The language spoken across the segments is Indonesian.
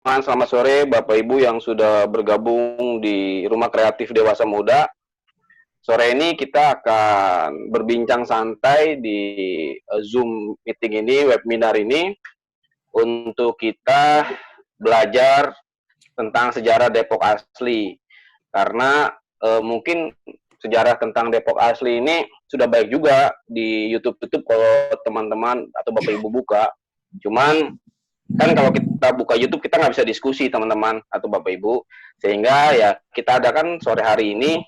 Selamat sore Bapak Ibu yang sudah bergabung di Rumah Kreatif Dewasa Muda. Sore ini kita akan berbincang santai di Zoom meeting ini, webinar ini, untuk kita belajar tentang sejarah Depok asli. Karena mungkin sejarah tentang Depok asli ini sudah baik juga di YouTube kalau teman-teman atau Bapak Ibu buka. Cuman kan kalau kita buka YouTube kita nggak bisa diskusi teman-teman atau Bapak Ibu, sehingga ya kita adakan sore hari ini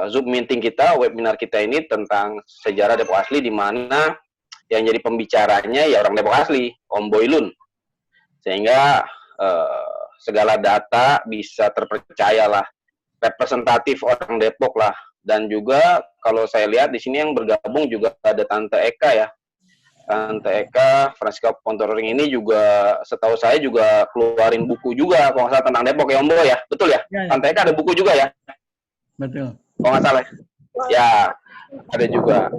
Zoom meeting kita, webinar kita ini tentang sejarah Depok asli, di mana yang jadi pembicaranya ya orang Depok asli, Om Boylun, sehingga segala data bisa terpercaya lah, representatif orang Depok lah. Dan juga kalau saya lihat di sini yang bergabung juga ada Tante Eka ya. Tante Eka, Francisca Pontoring ini juga setahu saya juga keluarin buku juga kalau nggak salah tentang Depok ya Om Bo ya, betul ya? Ya, ya. Tante Eka ada buku juga ya? Betul. Kalau nggak salah ya, ada juga.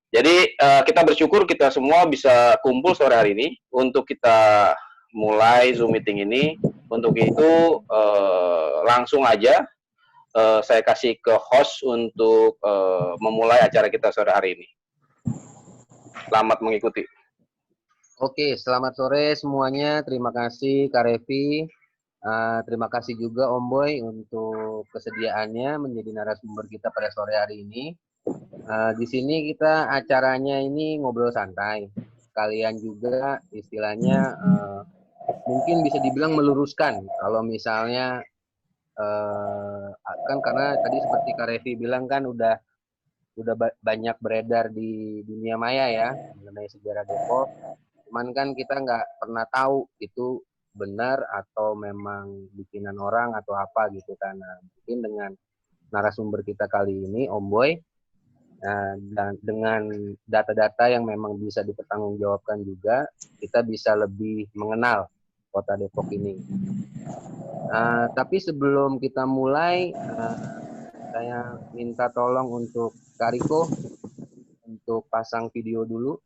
Jadi kita bersyukur kita semua bisa kumpul sore hari ini untuk kita mulai Zoom meeting ini. Untuk itu langsung aja saya kasih ke host untuk memulai acara kita sore hari ini. Selamat mengikuti. Oke, selamat sore semuanya. Terima kasih Kak Revi. Terima kasih juga Om Boy untuk kesediaannya menjadi narasumber kita pada sore hari ini. Di sini kita acaranya ini ngobrol santai. Kalian juga istilahnya mungkin bisa dibilang meluruskan. Kalau misalnya kan karena tadi seperti Kak Revi bilang kan udah banyak beredar di dunia maya ya mengenai sejarah Depok. Cuman kan kita nggak pernah tahu itu benar atau memang bikinan orang atau apa gitu kan. Nah, mungkin dengan narasumber kita kali ini Om Boy, dan dengan data-data yang memang bisa dipertanggungjawabkan juga, kita bisa lebih mengenal kota Depok ini. Tapi sebelum kita mulai, saya minta tolong untuk Kak Riko untuk pasang video dulu.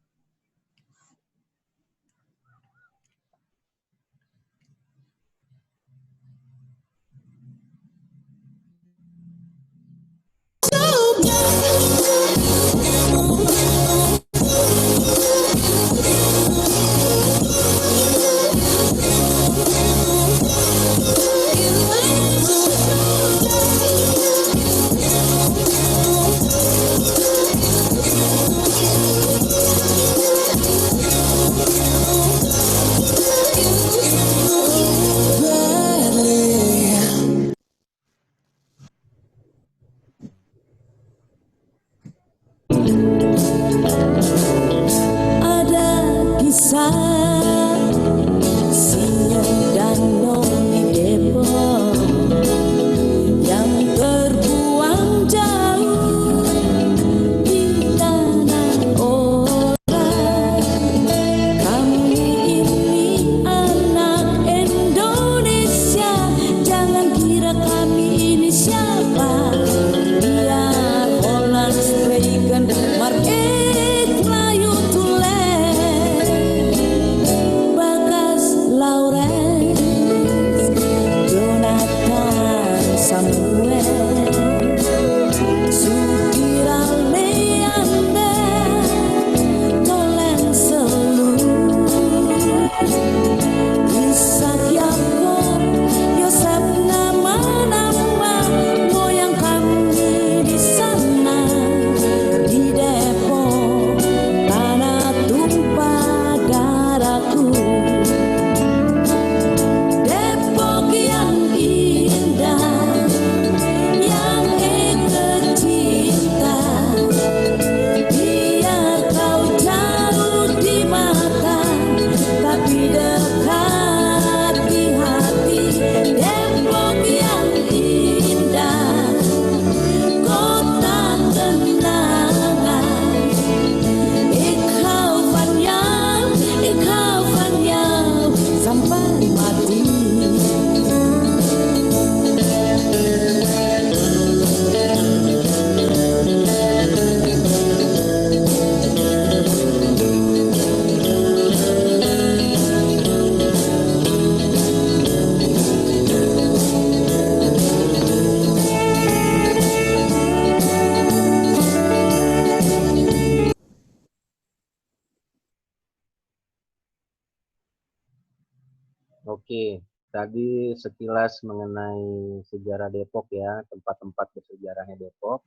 Oke, tadi sekilas mengenai sejarah Depok ya, tempat-tempat bersejarahnya Depok.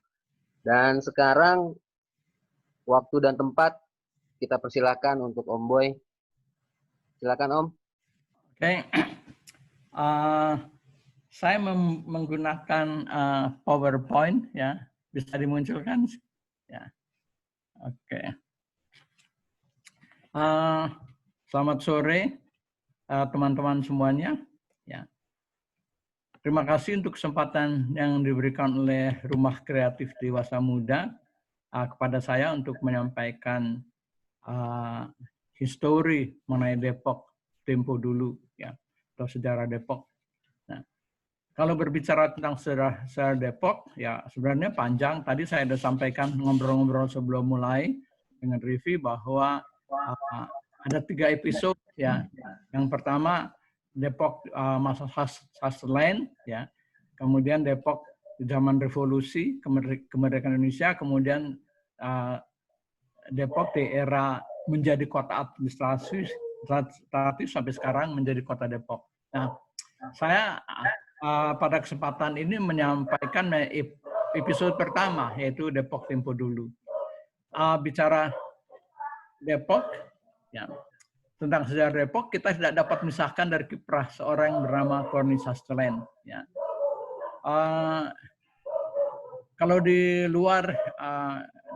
Dan sekarang waktu dan tempat kita persilakan untuk Om Boy. Silakan Om. Oke, uh, saya menggunakan PowerPoint ya, bisa dimunculkan ya. Oke. Selamat sore teman-teman semuanya. Ya. Terima kasih untuk kesempatan yang diberikan oleh Rumah Kreatif Dewasa Muda kepada saya untuk menyampaikan histori mengenai Depok tempo dulu ya, atau sejarah Depok. Nah, kalau berbicara tentang sejarah Depok ya sebenarnya panjang. Tadi saya sudah sampaikan ngobrol-ngobrol sebelum mulai dengan Rivi bahwa ada 3 episode ya. Yang pertama Depok masa Sutherland ya, kemudian Depok di zaman revolusi kemerdekaan Indonesia, kemudian Depok di era menjadi kota administratif sampai sekarang menjadi kota Depok. Nah, saya pada kesempatan ini menyampaikan episode pertama yaitu Depok tempo dulu. Bicara Depok ya. Tentang sejarah Depok, kita tidak dapat memisahkan dari kiprah seorang yang bernama Corny Sutherland. Ya. Kalau di luar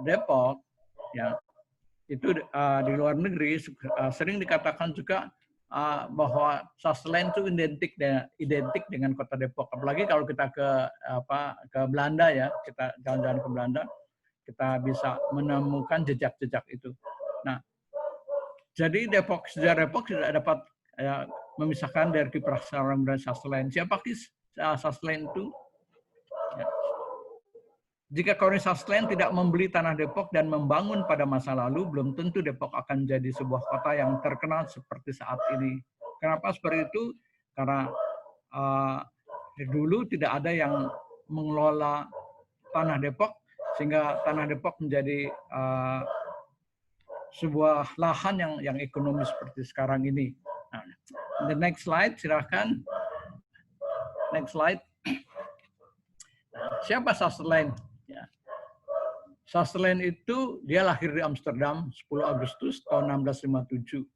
Depok, ya itu di luar negeri sering dikatakan juga bahwa Sutherland itu identik dengan kota Depok. Apalagi kalau kita ke Belanda ya, kita jalan-jalan ke Belanda, kita bisa menemukan jejak-jejak itu. Nah, jadi sejarah Depok tidak dapat memisahkan dari kiprah seorang dan Sutherland. Siapa Sutherland itu? Ya. Jika Corny Sutherland tidak membeli tanah Depok dan membangun pada masa lalu, belum tentu Depok akan jadi sebuah kota yang terkenal seperti saat ini. Kenapa seperti itu? Karena dulu tidak ada yang mengelola tanah Depok, sehingga tanah Depok menjadi sebuah lahan yang ekonomis seperti sekarang ini. Nah, the next slide, silakan. Next slide. Siapa Sutherland? Ya. Sutherland itu dia lahir di Amsterdam 10 Agustus tahun 1657.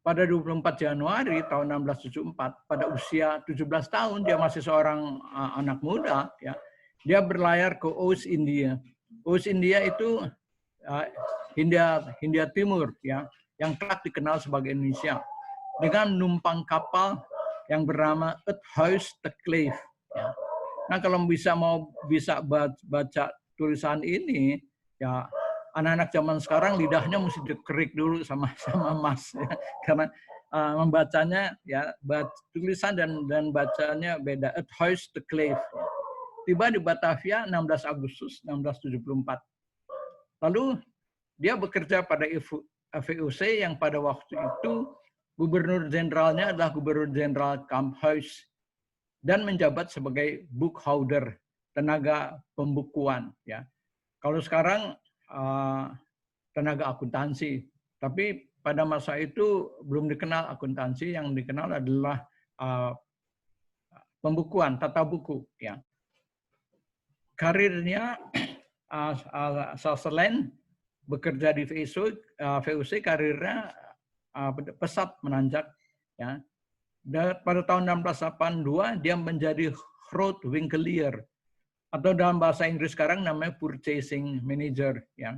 Pada 24 Januari tahun 1674, pada usia 17 tahun, dia masih seorang anak muda, ya. Dia berlayar ke Oost India. Oost India itu Hindia Timur ya, yang kelak dikenal sebagai Indonesia, dengan numpang kapal yang bernama Uthuis de Kleef. Ya. Nah, kalau bisa baca tulisan ini, ya anak-anak zaman sekarang lidahnya mesti dikerik dulu sama mas, ya. Karena membacanya ya tulisan dan bacanya beda. Uthuis de Kleef. Ya. Tiba di Batavia 16 Agustus 1674. Lalu dia bekerja pada VOC yang pada waktu itu gubernur jenderalnya adalah Gubernur Jenderal Kamphuis dan menjabat sebagai bookholder, tenaga pembukuan. Ya. Kalau sekarang tenaga akuntansi, tapi pada masa itu belum dikenal akuntansi, yang dikenal adalah pembukuan, tata buku. Ya. Karirnya Sutherland bekerja di VOC, karirnya pesat menanjak. Ya. Dan pada tahun 1682 dia menjadi Groot Winkelier, atau dalam bahasa Inggris sekarang namanya Purchasing Manager. Ya.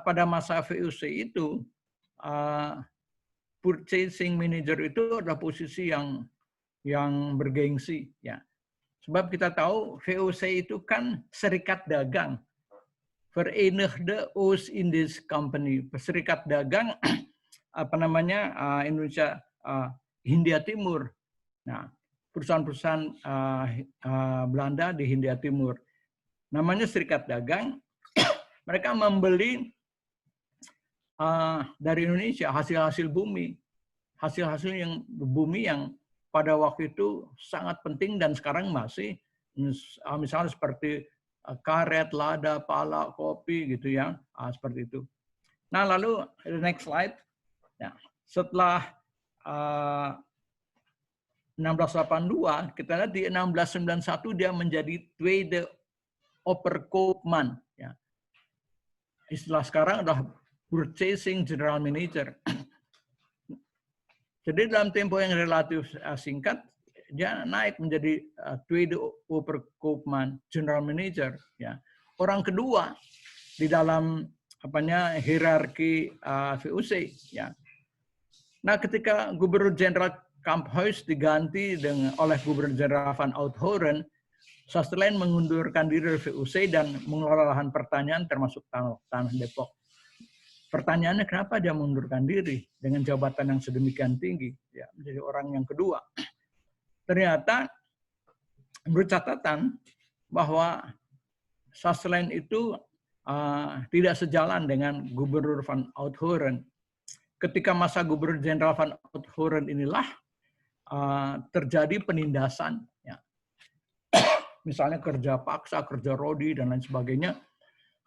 Pada masa VOC itu Purchasing Manager itu adalah posisi yang bergengsi. Ya. Sebab kita tahu VOC itu kan serikat dagang. Verenigde Oost-Indisch Company, serikat dagang Indonesia Hindia Timur. Nah, perusahaan-perusahaan Belanda di Hindia Timur. Namanya serikat dagang. Mereka membeli dari Indonesia hasil-hasil bumi. Hasil-hasil yang bumi yang pada waktu itu sangat penting dan sekarang masih, misalnya seperti karet, lada, pala, kopi gitu ya, seperti itu. Nah, lalu next slide. Ya, setelah 1682, kita lihat di 1691 dia menjadi Tweede Opperkoopman. Ya. Istilah sekarang adalah Purchasing General Manager. Jadi dalam tempo yang relatif singkat, dia naik menjadi Tweede Opperkoopman, General Manager. Ya. Orang kedua di dalam hierarki VOC. Ya. Nah, ketika Gubernur Jenderal Kamphuis diganti oleh Gubernur Jenderal Van Outhoorn, Sutherland mengundurkan diri dari VOC dan mengelola lahan pertanian termasuk tanah Depok. Pertanyaannya kenapa dia mengundurkan diri dengan jabatan yang sedemikian tinggi, ya, menjadi orang yang kedua. Ternyata menurut catatan bahwa Sutherland itu tidak sejalan dengan Gubernur Van Outhoorn. Ketika masa Gubernur Jenderal Van Outhoorn inilah terjadi penindasan, ya. Misalnya kerja paksa, kerja rodi dan lain sebagainya,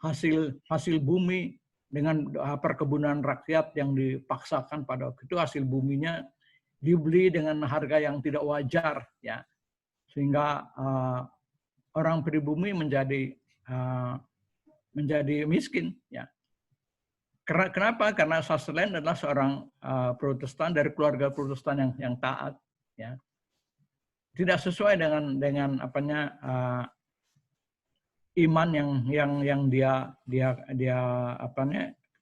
hasil bumi dengan perkebunan rakyat yang dipaksakan pada waktu itu, hasil buminya dibeli dengan harga yang tidak wajar, ya, sehingga orang pribumi menjadi miskin, ya. Kenapa? Karena Sutherland adalah seorang Protestan dari keluarga Protestan yang taat, ya. Tidak sesuai dengan iman yang dia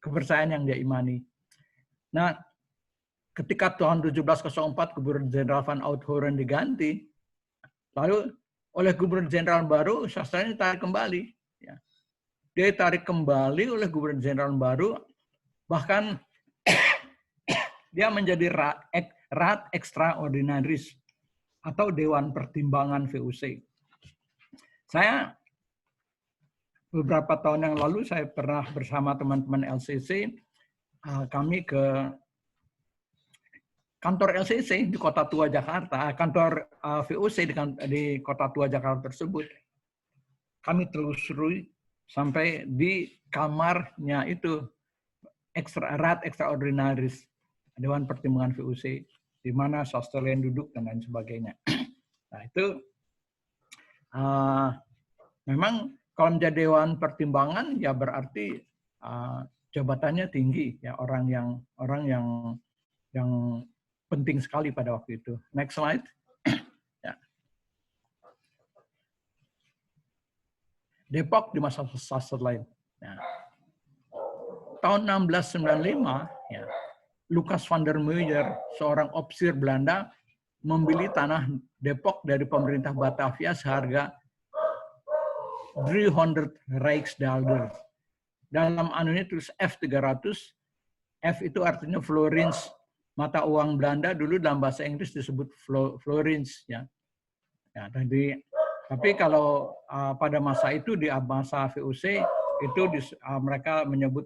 kepercayaan yang dia imani. Nah, ketika tahun 1704 Gubernur Jenderal Van Outhoorn diganti, lalu oleh Gubernur Jenderal baru Sutherland ditarik kembali. Ya. Dia ditarik kembali oleh Gubernur Jenderal baru, bahkan dia menjadi Raad Extraordinaris atau Dewan Pertimbangan VOC. Saya beberapa tahun yang lalu saya pernah bersama teman-teman LCC, kami ke kantor LCC di Kota Tua Jakarta, kantor VOC di Kota Tua Jakarta tersebut. Kami telusuri sampai di kamarnya itu Raad Extraordinaris, Dewan Pertimbangan VOC, di mana Sutherland duduk dan lain sebagainya. Nah itu memang kalau menjadi Dewan Pertimbangan ya berarti jabatannya tinggi, ya, orang yang penting sekali pada waktu itu. Next slide. Ya. Depok di masa Sutherland. Nah, tahun 1695, ya, Lucas van der Meuyer, seorang ofisir Belanda, membeli tanah Depok dari pemerintah Batavia seharga 300 Rijksdaalder. Dalam anunya tulis F300. F itu artinya florins. Mata uang Belanda dulu dalam bahasa Inggris disebut florins, ya. Ya, tapi kalau pada masa itu di masa VOC itu mereka menyebut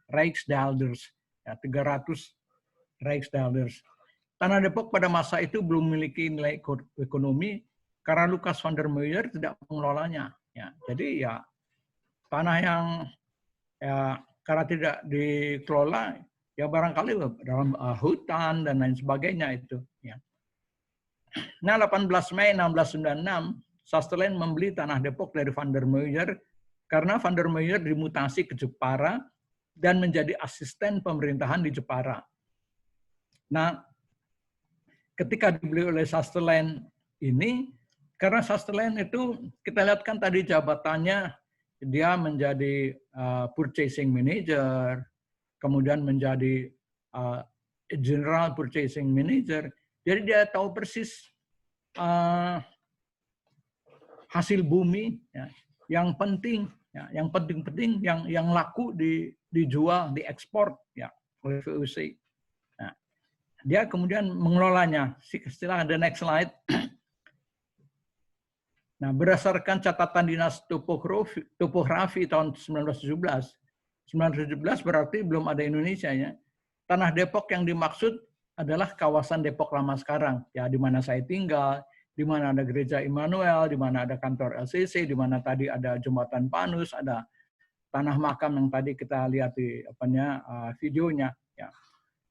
Rijksdaalders. Ya, 300 Rijksdaalders. Tanah Depok pada masa itu belum memiliki nilai ekonomi karena Lucas van der Meuyer tidak mengelolanya. Ya, jadi ya tanah yang ya karena tidak dikelola ya barangkali dalam hutan dan lain sebagainya itu. Ya. Nah, 18 Mei 1696 Sutherland membeli tanah Depok dari van der Meuyer karena van der Meuyer dimutasi ke Jepara dan menjadi asisten pemerintahan di Jepara. Nah, ketika dibeli oleh Sutherland ini, karena Sutherland itu kita lihat kan tadi jabatannya dia menjadi purchasing manager, kemudian menjadi general purchasing manager. Jadi dia tahu persis hasil bumi, ya, yang penting, ya, yang penting-penting, yang laku dijual, diekspor, ya, oleh VOC. Nah, dia kemudian mengelolanya. Istilah the next slide. Nah, berdasarkan catatan Dinas Topografi tahun 1917 berarti belum ada Indonesia, ya. Tanah Depok yang dimaksud adalah kawasan Depok lama sekarang, ya, di mana saya tinggal, di mana ada gereja Immanuel, di mana ada kantor LCC, di mana tadi ada jembatan Panus, ada tanah makam yang tadi kita lihat di videonya. Ya.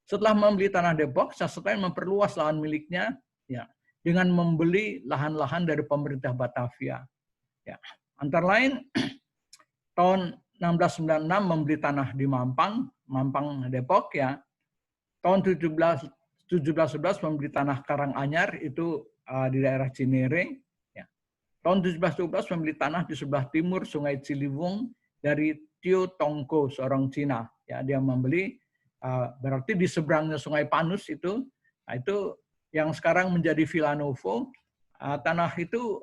Setelah membeli tanah Depok, Susterland memperluas lahan miliknya ya dengan membeli lahan-lahan dari pemerintah Batavia. Ya. Antara lain tahun 1696 membeli tanah di Mampang Depok ya. Tahun 1711 membeli tanah Karanganyar itu di daerah Cinere. Ya. Tahun 1712 membeli tanah di sebelah timur Sungai Ciliwung dari Tio Tongko, seorang Cina. Ya, dia membeli berarti di seberangnya Sungai Panus itu, nah itu yang sekarang menjadi Villa Novo. Tanah itu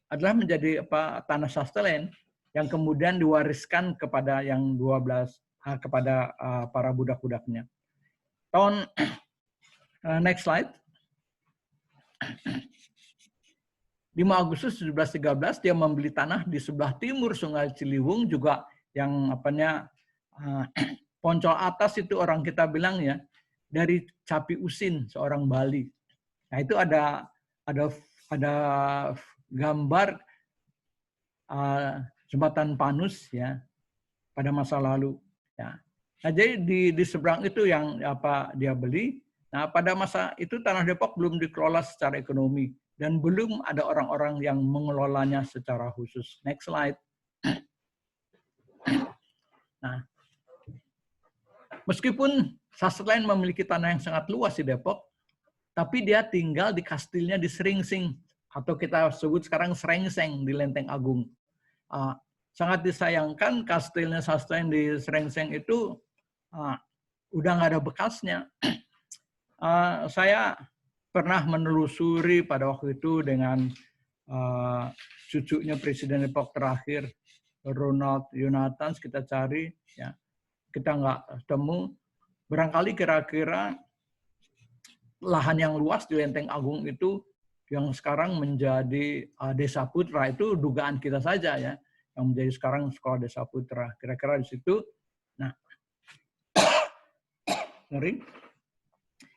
adalah menjadi tanah Susterland yang kemudian diwariskan kepada yang 12 kepada para budak-budaknya. Tahun next slide. 5 Agustus 1713 dia membeli tanah di sebelah timur Sungai Ciliwung, juga yang Poncol atas itu orang kita bilang ya, dari Capi Usin, seorang Bali. Nah itu ada gambar jembatan Panus ya pada masa lalu. Ya. Nah jadi di seberang itu yang dia beli. Nah pada masa itu tanah Depok belum dikelola secara ekonomi dan belum ada orang-orang yang mengelolanya secara khusus. Next slide. Nah, meskipun Susterland memiliki tanah yang sangat luas di Depok, tapi dia tinggal di kastilnya di Sringsing, atau kita sebut sekarang Srengseng di Lenteng Agung. Sangat disayangkan kastilnya Susterland di Srengseng itu udah nggak ada bekasnya. Saya pernah menelusuri pada waktu itu dengan cucunya Presiden Depok terakhir, Ronald Yonathans, kita cari, ya kita nggak temu. Barangkali kira-kira lahan yang luas di Lenteng Agung itu yang sekarang menjadi Desa Putra, itu dugaan kita saja ya, yang menjadi sekarang Sekolah Desa Putra. Kira-kira di situ. Nah,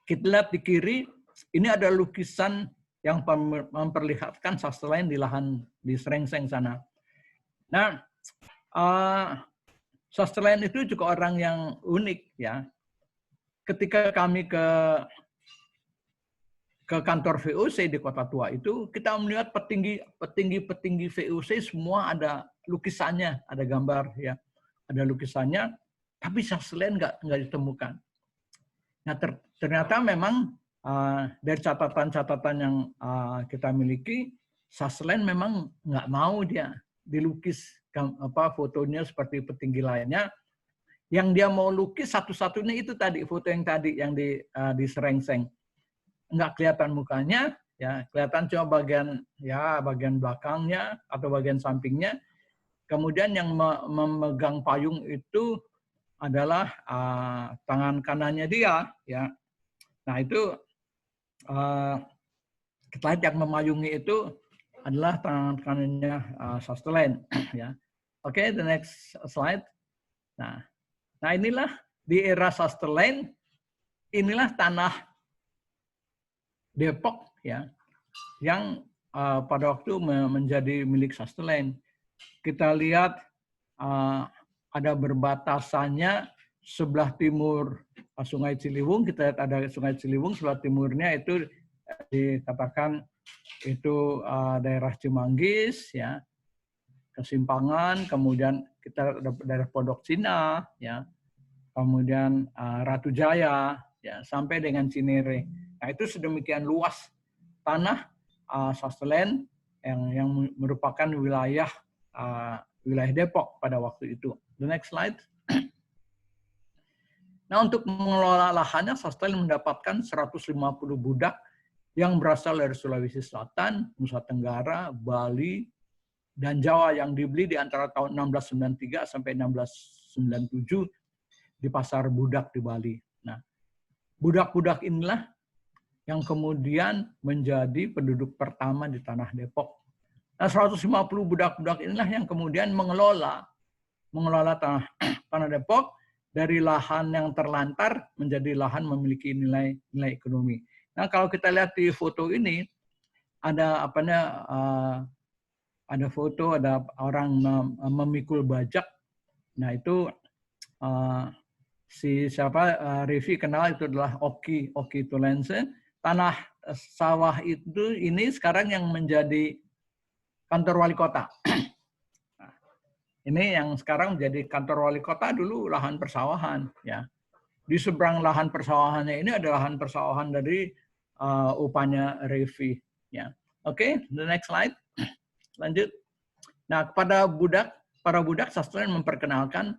kita lihat di kiri, ini ada lukisan yang memperlihatkan Susterland di lahan di Srengseng sana. Nah, Susterland itu juga orang yang unik ya. Ketika kami ke kantor VOC di Kota Tua itu, kita melihat petinggi VOC semua ada lukisannya, ada gambar ya, ada lukisannya, tapi Susterland nggak ditemukan. Nah ternyata memang dari catatan-catatan yang kita miliki, Susterland memang nggak mau dia dilukis fotonya seperti petinggi lainnya. Yang dia mau lukis satu-satunya itu tadi, foto yang tadi yang di Srengseng. Nggak kelihatan mukanya, ya kelihatan cuma bagian belakangnya atau bagian sampingnya. Kemudian yang memegang payung itu adalah tangan kanannya dia, ya. Nah itu kita lihat yang memayungi itu adalah tangan kanannya Susterland, ya. Oke, the next slide. Nah inilah di era Susterland, inilah tanah Depok ya, yang pada waktu menjadi milik Susterland. Kita lihat ada berbatasannya sebelah timur Sungai Ciliwung. Kita lihat ada Sungai Ciliwung, sebelah timurnya itu dikatakan itu daerah Cimanggis ya, Kesimpangan, kemudian kita ada daerah Pondok Cina ya, kemudian Ratu Jaya ya, sampai dengan Cinere. Nah itu sedemikian luas tanah Susterland yang merupakan wilayah Depok pada waktu itu. The next slide. Nah untuk mengelola lahannya, Susterland mendapatkan 150 budak yang berasal dari Sulawesi Selatan, Nusa Tenggara, Bali, dan Jawa yang dibeli di antara tahun 1693 sampai 1697 di pasar budak di Bali. Nah, budak-budak inilah yang kemudian menjadi penduduk pertama di tanah Depok. Nah, 150 budak-budak inilah yang kemudian mengelola tanah Depok dari lahan yang terlantar menjadi lahan memiliki nilai ekonomi. Nah, kalau kita lihat di foto ini ada ada foto, ada orang memikul bajak. Nah itu si siapa Revi kenal itu adalah Oki Tulense. Tanah sawah itu ini sekarang yang menjadi kantor wali kota. Nah, ini yang sekarang menjadi kantor wali kota, dulu lahan persawahan ya. Di seberang lahan persawahannya ini ada lahan persawahan dari upahnya Revi ya. Oke, the next slide. Lanjut. Nah, kepada para budak Sutherland memperkenalkan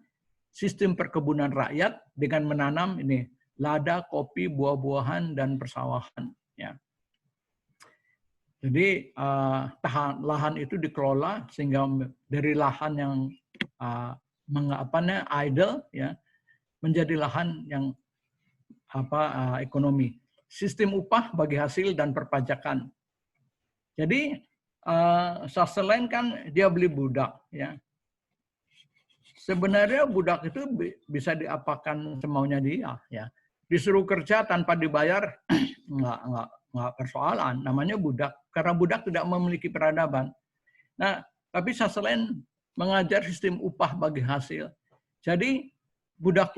sistem perkebunan rakyat dengan menanam ini lada, kopi, buah-buahan dan persawahan ya. Jadi lahan itu dikelola sehingga dari lahan yang idle ya menjadi lahan yang ekonomi. Sistem upah bagi hasil dan perpajakan. Jadi Sutherland kan dia beli budak ya. Sebenarnya budak itu bisa diapakan semaunya dia ya. Disuruh kerja tanpa dibayar nggak persoalan, namanya budak karena budak tidak memiliki peradaban. Nah, tapi Sutherland mengajar sistem upah bagi hasil. Jadi budak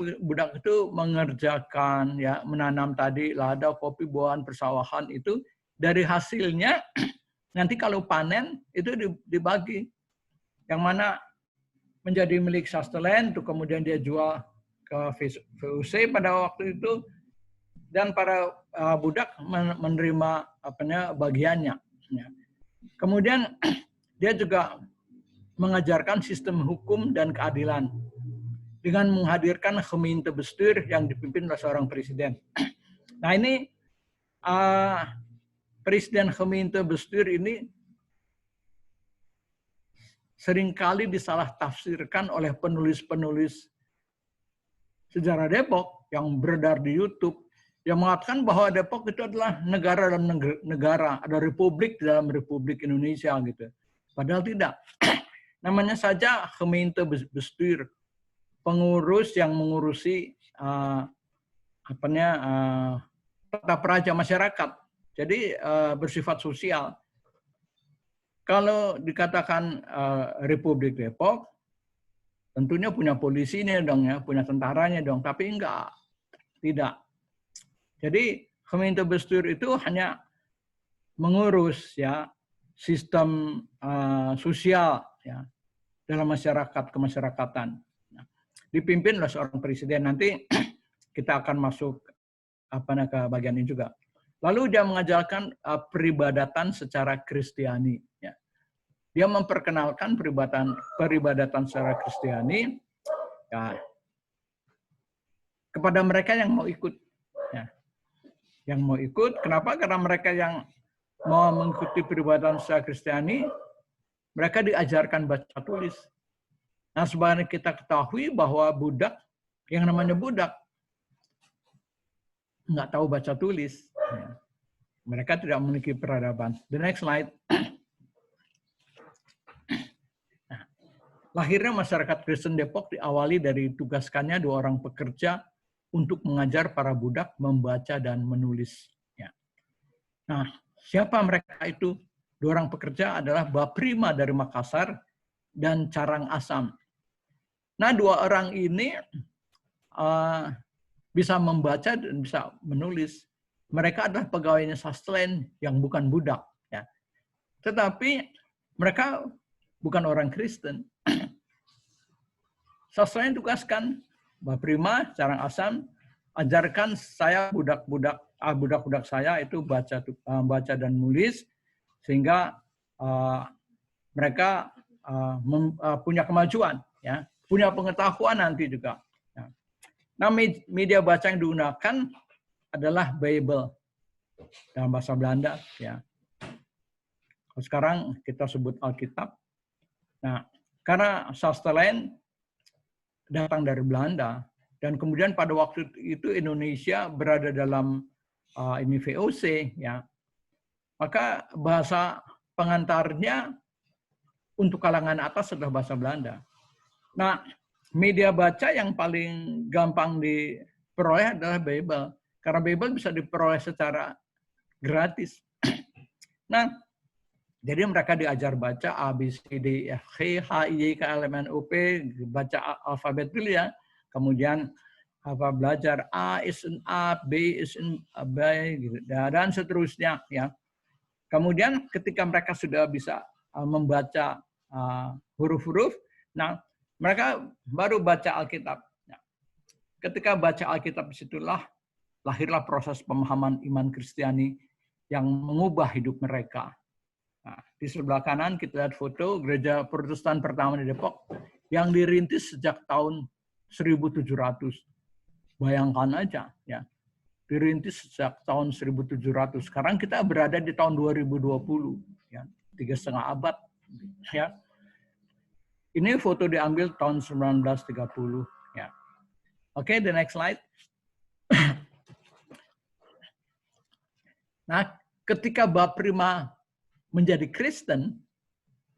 itu mengerjakan ya, menanam tadi lada, kopi, buahan, persawahan itu dari hasilnya nanti kalau panen itu dibagi. Yang mana menjadi milik Sutherland, itu kemudian dia jual ke VOC pada waktu itu, dan para budak menerima bagiannya. Kemudian dia juga mengajarkan sistem hukum dan keadilan dengan menghadirkan gemeentebestuur yang dipimpin oleh seorang presiden. Nah ini presiden gemeentebestuur ini seringkali disalah tafsirkan oleh penulis-penulis sejarah Depok yang beredar di YouTube, yang mengatakan bahwa Depok itu adalah negara dalam negara, ada republik di dalam Republik Indonesia gitu. Padahal tidak. Namanya saja gemeentebestuur, pengurus yang mengurusi tata praja masyarakat. Jadi bersifat sosial. Kalau dikatakan Republik Depok, tentunya punya polisinya dong ya, punya tentaranya dong, tapi enggak, tidak. Jadi gemeentebestuur itu hanya mengurus ya sistem sosial ya dalam masyarakat kemasyarakatan. Nah, dipimpin oleh seorang presiden. Nanti kita akan masuk ke bagian ini juga. Lalu dia mengajarkan peribadatan secara Kristiani. Ya. Dia memperkenalkan peribadatan secara Kristiani ya, kepada mereka yang mau ikut. Ya. Yang mau ikut, kenapa? Karena mereka yang mau mengikuti peribadatan secara Kristiani, mereka diajarkan baca tulis. Nah, sebenarnya kita ketahui bahwa budak, yang namanya budak, nggak tahu baca tulis. Ya. Mereka tidak memiliki peradaban. The next slide. Nah, lahirnya masyarakat Kristen Depok diawali dari tugaskannya 2 orang pekerja untuk mengajar para budak membaca dan menulis. Ya. Nah, siapa mereka itu? 2 orang pekerja adalah Baprima dari Makassar dan Carang Asam. Nah, 2 orang ini bisa membaca dan bisa menulis. Mereka adalah pegawainya Sutherland yang bukan budak. Ya. Tetapi mereka bukan orang Kristen. Sutherland tugaskan Baprima, Carang Asam, ajarkan saya budak-budak saya itu baca dan nulis, sehingga mereka punya kemajuan, ya, punya pengetahuan nanti juga. Ya. Nah, media baca yang digunakan adalah Bible dalam bahasa Belanda. Ya. Sekarang kita sebut Alkitab. Nah, karena Sutherland datang dari Belanda, dan kemudian pada waktu itu Indonesia berada dalam VOC, ya, maka bahasa pengantarnya untuk kalangan atas adalah bahasa Belanda. Nah, media baca yang paling gampang diperoleh adalah Bible, karena Bible bisa diperoleh secara gratis. Nah, jadi mereka diajar baca A, B, C, D, F, G, H, I, K, L, M, N, O, P, baca alfabet dulu ya. Kemudian belajar A is in A, B is in B, gitu, dan seterusnya ya. Kemudian ketika mereka sudah bisa membaca huruf-huruf, nah mereka baru baca Alkitab. Nah, ketika baca Alkitab, disitulah lahirlah proses pemahaman iman Kristiani yang mengubah hidup mereka. Nah, di sebelah kanan kita lihat foto gereja Protestan pertama di Depok yang dirintis sejak tahun 1700. Bayangkan aja, ya, dirintis sejak tahun 1700. Sekarang kita berada di tahun 2020, ya, 3,5 abad. Ya. Ini foto diambil tahun 1930. Ya. Oke, the next slide. Nah, ketika Bapprima menjadi Kristen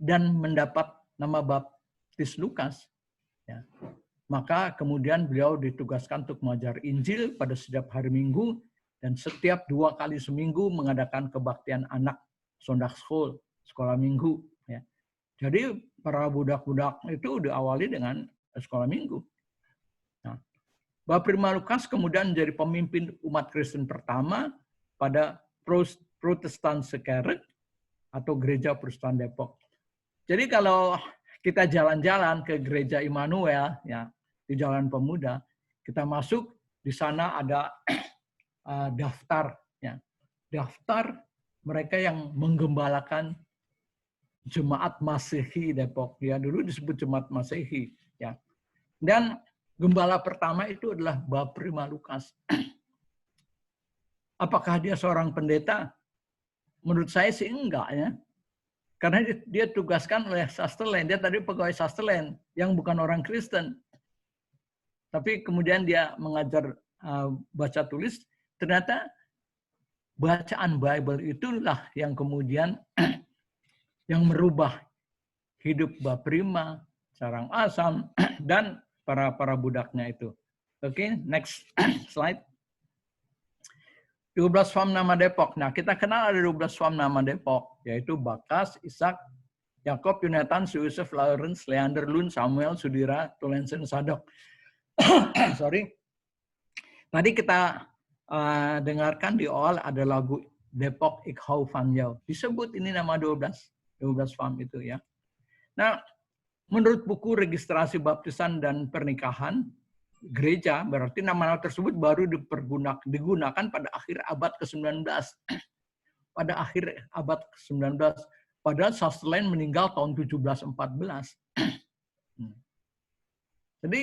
dan mendapat nama baptis Lukas, ya, maka kemudian beliau ditugaskan untuk mengajar Injil pada setiap hari Minggu dan setiap 2 kali seminggu mengadakan kebaktian anak, Sunday School, sekolah minggu. Ya. Jadi para budak-budak itu diawali dengan sekolah minggu. Nah, Bapprima Lukas kemudian menjadi pemimpin umat Kristen pertama pada Protestan Sekerek atau Gereja Protestan Depok. Jadi kalau kita jalan-jalan ke Gereja Immanuel, ya, di Jalan Pemuda, kita masuk, di sana ada daftar, ya, daftar mereka yang menggembalakan Jemaat Masehi Depok. Ya, dulu disebut Jemaat Masehi. Ya. Dan gembala pertama itu adalah Bapprima Lukas. Apakah dia seorang pendeta? Menurut saya sih enggak, ya. Karena dia tugaskan oleh Sutherland. Dia tadi pegawai Sutherland yang bukan orang Kristen. Tapi kemudian dia mengajar baca tulis. Ternyata bacaan Bible itulah yang kemudian yang merubah hidup Bapprima, Sarang Asam, dan para budaknya itu. Oke, next slide. 12 fam nama Depok. Nah, kita kenal ada 12 fam nama Depok, yaitu Bakas, Ishak, Yakob, Yonatan, Yusuf, Lawrence, Leander, Lun, Samuel, Sudira, Tulensen, Sadok. Sorry. Tadi kita dengarkan di awal ada lagu Depok Ik Hou Van Jou. Disebut ini nama 12 fam itu, ya. Nah, menurut buku registrasi baptisan dan pernikahan gereja, berarti nama-nama tersebut baru digunakan pada akhir abad ke-19. Pada akhir abad ke-19. Padahal Sutherland meninggal tahun 1714. Jadi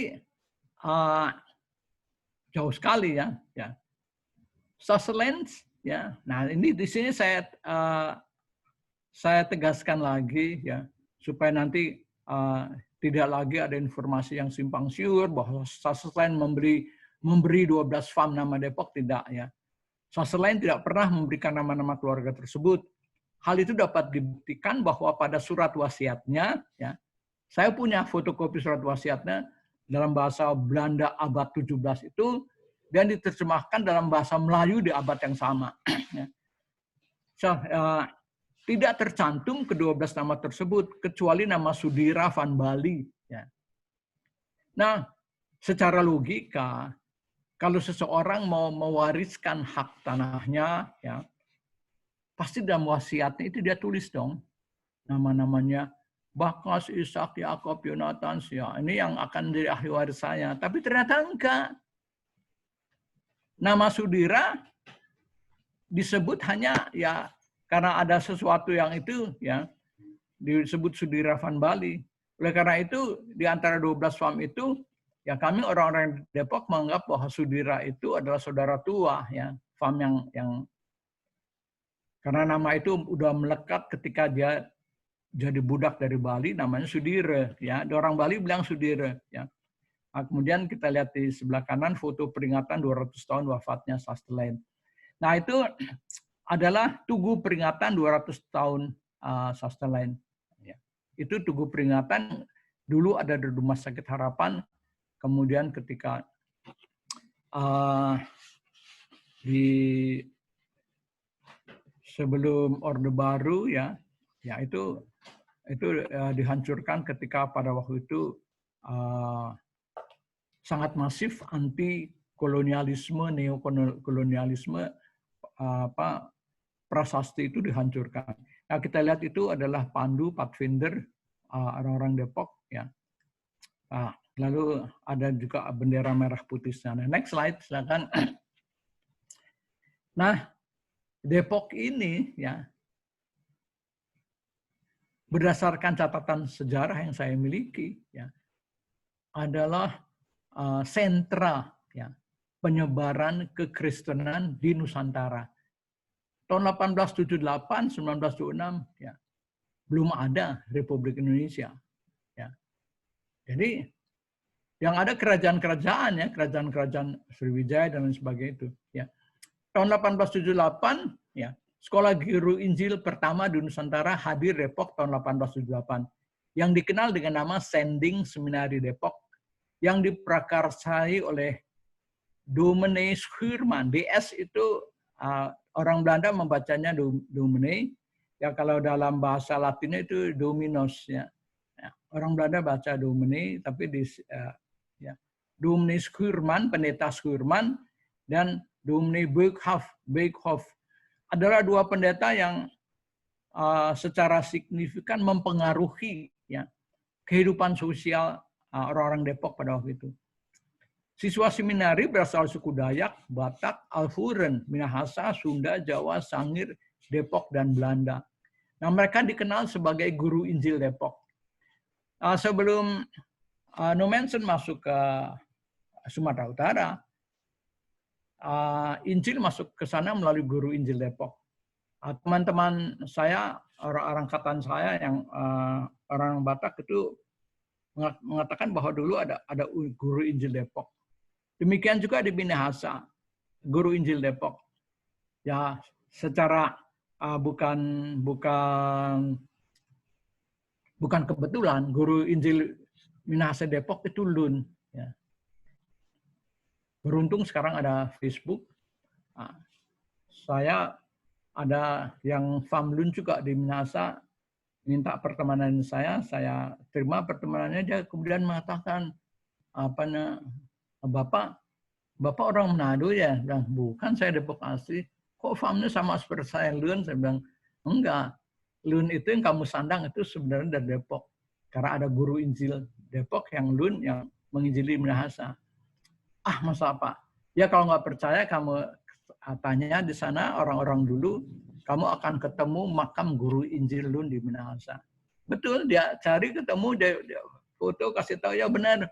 jauh sekali, ya. Sutherland, ya. Nah, ini di sini saya tegaskan lagi, ya, supaya nanti tidak lagi ada informasi yang simpang siur bahwa Sutherland memberi 12 fam nama Depok, tidak, ya. Sutherland tidak pernah memberikan nama-nama keluarga tersebut. Hal itu dapat dibuktikan bahwa pada surat wasiatnya, ya, saya punya fotokopi surat wasiatnya dalam bahasa Belanda abad 17 itu dan diterjemahkan dalam bahasa Melayu di abad yang sama. Tidak tercantum ke-12 nama tersebut, kecuali nama Sudira Van Bali. Ya. Nah, secara logika, kalau seseorang mau mewariskan hak tanahnya, ya, pasti dalam wasiatnya itu dia tulis dong nama-namanya. Bakas, Ishak, Yakob, Yonatan, ya, ini yang akan menjadi ahli waris saya. Tapi ternyata enggak. Nama Sudira disebut hanya, ya, karena ada sesuatu yang itu, ya, disebut Sudira Van Bali. Oleh karena itu, di antara 12 fam itu, ya, kami orang-orang Depok menganggap bahwa Sudira itu adalah saudara tua, ya, fam yang karena nama itu udah melekat ketika dia jadi budak dari Bali, namanya Sudira, ya. Orang Bali bilang Sudira, ya. Nah, kemudian kita lihat di sebelah kanan foto peringatan 200 tahun wafatnya Sutherland. Nah, itu adalah tugu peringatan 200 tahun Sutherland. Ya. Itu tugu peringatan dulu ada di Rumah Sakit Harapan. Kemudian ketika sebelum Orde Baru, ya itu dihancurkan ketika pada waktu itu sangat masif anti kolonialisme, neokolonialisme, prasasti itu dihancurkan. Nah, kita lihat itu adalah Pandu, Pathfinder, orang-orang Depok, ya. Nah, lalu ada juga bendera merah putih sana. Next slide, silakan. Nah, Depok ini, ya, berdasarkan catatan sejarah yang saya miliki, ya, adalah sentra, ya, penyebaran kekristenan di Nusantara. Tahun 1878, 1926, ya, belum ada Republik Indonesia. Ya. Jadi yang ada kerajaan-kerajaan, ya, kerajaan-kerajaan Sriwijaya dan lain sebagainya itu. Ya. Tahun 1878, ya, Sekolah Guru Injil pertama di Nusantara hadir Depok tahun 1878, yang dikenal dengan nama Sending Seminari Depok, yang diprakarsai oleh Dominee Schuurman. DS itu orang Belanda membacanya Dominee. Ya, kalau dalam bahasa Latinnya itu Dominus, ya. Orang Belanda baca Dominee, tapi ya, Dominee Schuurman, pendeta Schuurman, dan Dominee Beekhoff adalah dua pendeta yang secara signifikan mempengaruhi, ya, kehidupan sosial orang-orang Depok pada waktu itu. Siswa seminari berasal suku Dayak, Batak, Alfuren, Minahasa, Sunda, Jawa, Sangir, Depok, dan Belanda. Nah, mereka dikenal sebagai guru Injil Depok. Sebelum Nommensen masuk ke Sumatera Utara, Injil masuk ke sana melalui guru Injil Depok. Teman-teman saya, orang angkatan saya yang orang Batak itu mengatakan bahwa dulu ada guru Injil Depok. Demikian juga di Minahasa, guru Injil Depok. Ya, secara bukan kebetulan guru Injil Minahasa Depok itu Lun. Ya. Beruntung sekarang ada Facebook. Saya ada yang Famlun juga di Minahasa minta pertemanan saya terima pertemanannya. Dia kemudian mengatakan, Bapak orang Manado ya? Bilang, bukan, saya Depok asli. Kok famnya sama seperti saya, Lun? Saya bilang, enggak. Lun itu yang kamu sandang itu sebenarnya dari Depok. Karena ada guru Injil Depok yang Lun yang menginjili Minahasa. Masa apa? Ya kalau nggak percaya kamu tanya di sana orang-orang dulu, kamu akan ketemu makam guru Injil Lun di Minahasa. Betul, dia cari ketemu, dia foto kasih tahu, ya benar,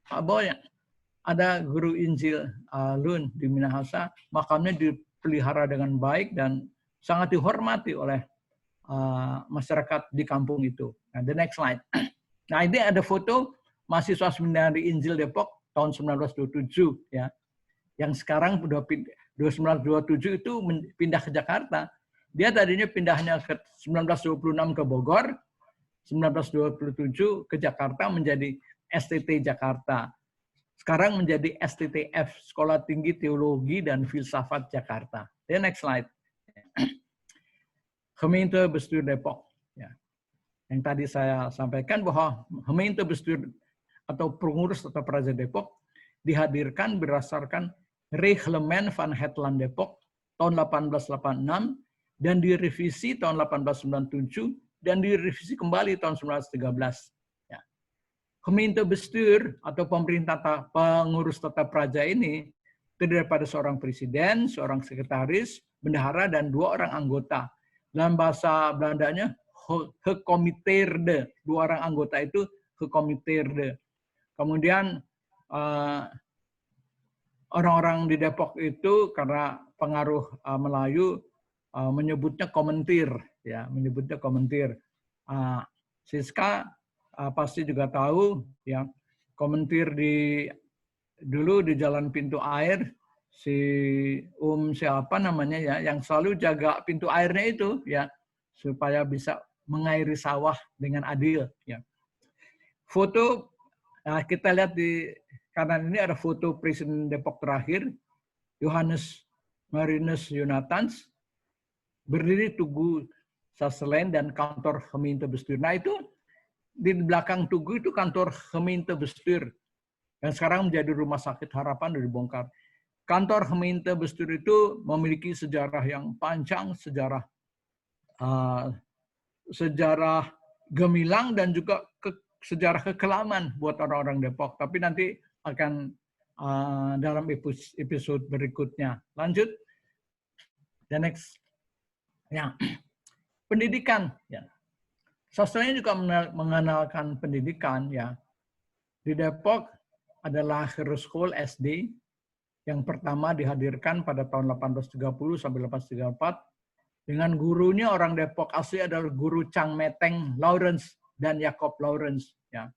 Pak Boy, ada guru Injil Lun di Minahasa, makamnya dipelihara dengan baik dan sangat dihormati oleh masyarakat di kampung itu. Nah, the next slide. Nah, ini ada foto mahasiswa seminari Injil Depok tahun 1927, ya. Yang sekarang udah 1927 itu pindah ke Jakarta. Dia tadinya pindahnya ke 1926 ke Bogor, 1927 ke Jakarta menjadi STT Jakarta. Sekarang menjadi STTF, Sekolah Tinggi Teologi dan Filsafat Jakarta. The next slide. Gemeente Bestuur Depok. Ya. Yang tadi saya sampaikan bahwa Gemeente Bestuur atau pengurus atau praja Depok dihadirkan berdasarkan Reglement van Hetland Depok tahun 1886 dan direvisi tahun 1897 dan direvisi kembali tahun 1913. Ya. Gemeente Bestuur atau pengurus tata praja ini terdiri daripada seorang presiden, seorang sekretaris, bendahara, dan 2 orang anggota. Dalam bahasa Belandanya, gekomiteerde. 2 orang anggota itu gekomiteerde. Kemudian orang-orang di Depok itu karena pengaruh Melayu menyebutnya komentir, ya, menyebutnya komentir. Siska pasti juga tahu, ya, komentir dulu di Jalan Pintu Air, si siapa namanya, ya, yang selalu jaga pintu airnya itu, ya, supaya bisa mengairi sawah dengan adil, ya. Foto kita lihat di kanan ini ada foto Presiden Depok terakhir, Johannes Marinus Jonathans, berdiri Tugu Saselen dan kantor Gemeente Bestuur. Nah, itu di belakang Tugu itu kantor Gemeente Bestuur. yang sekarang menjadi Rumah Sakit Harapan sudah dibongkar. Kantor Gemeente Bestuur itu memiliki sejarah yang panjang, sejarah gemilang dan juga sejarah kekelaman buat orang-orang Depok. Tapi nanti akan dalam episode berikutnya. Lanjut. The next. Ya. Pendidikan. Ya. Sastranya juga mengenalkan pendidikan. Ya. Di Depok ada Lacherskool SD yang pertama dihadirkan pada tahun 1830 sampai 1834 dengan gurunya orang Depok asli adalah guru Chang Meteng Lawrence dan Jacob Lawrence. Ya.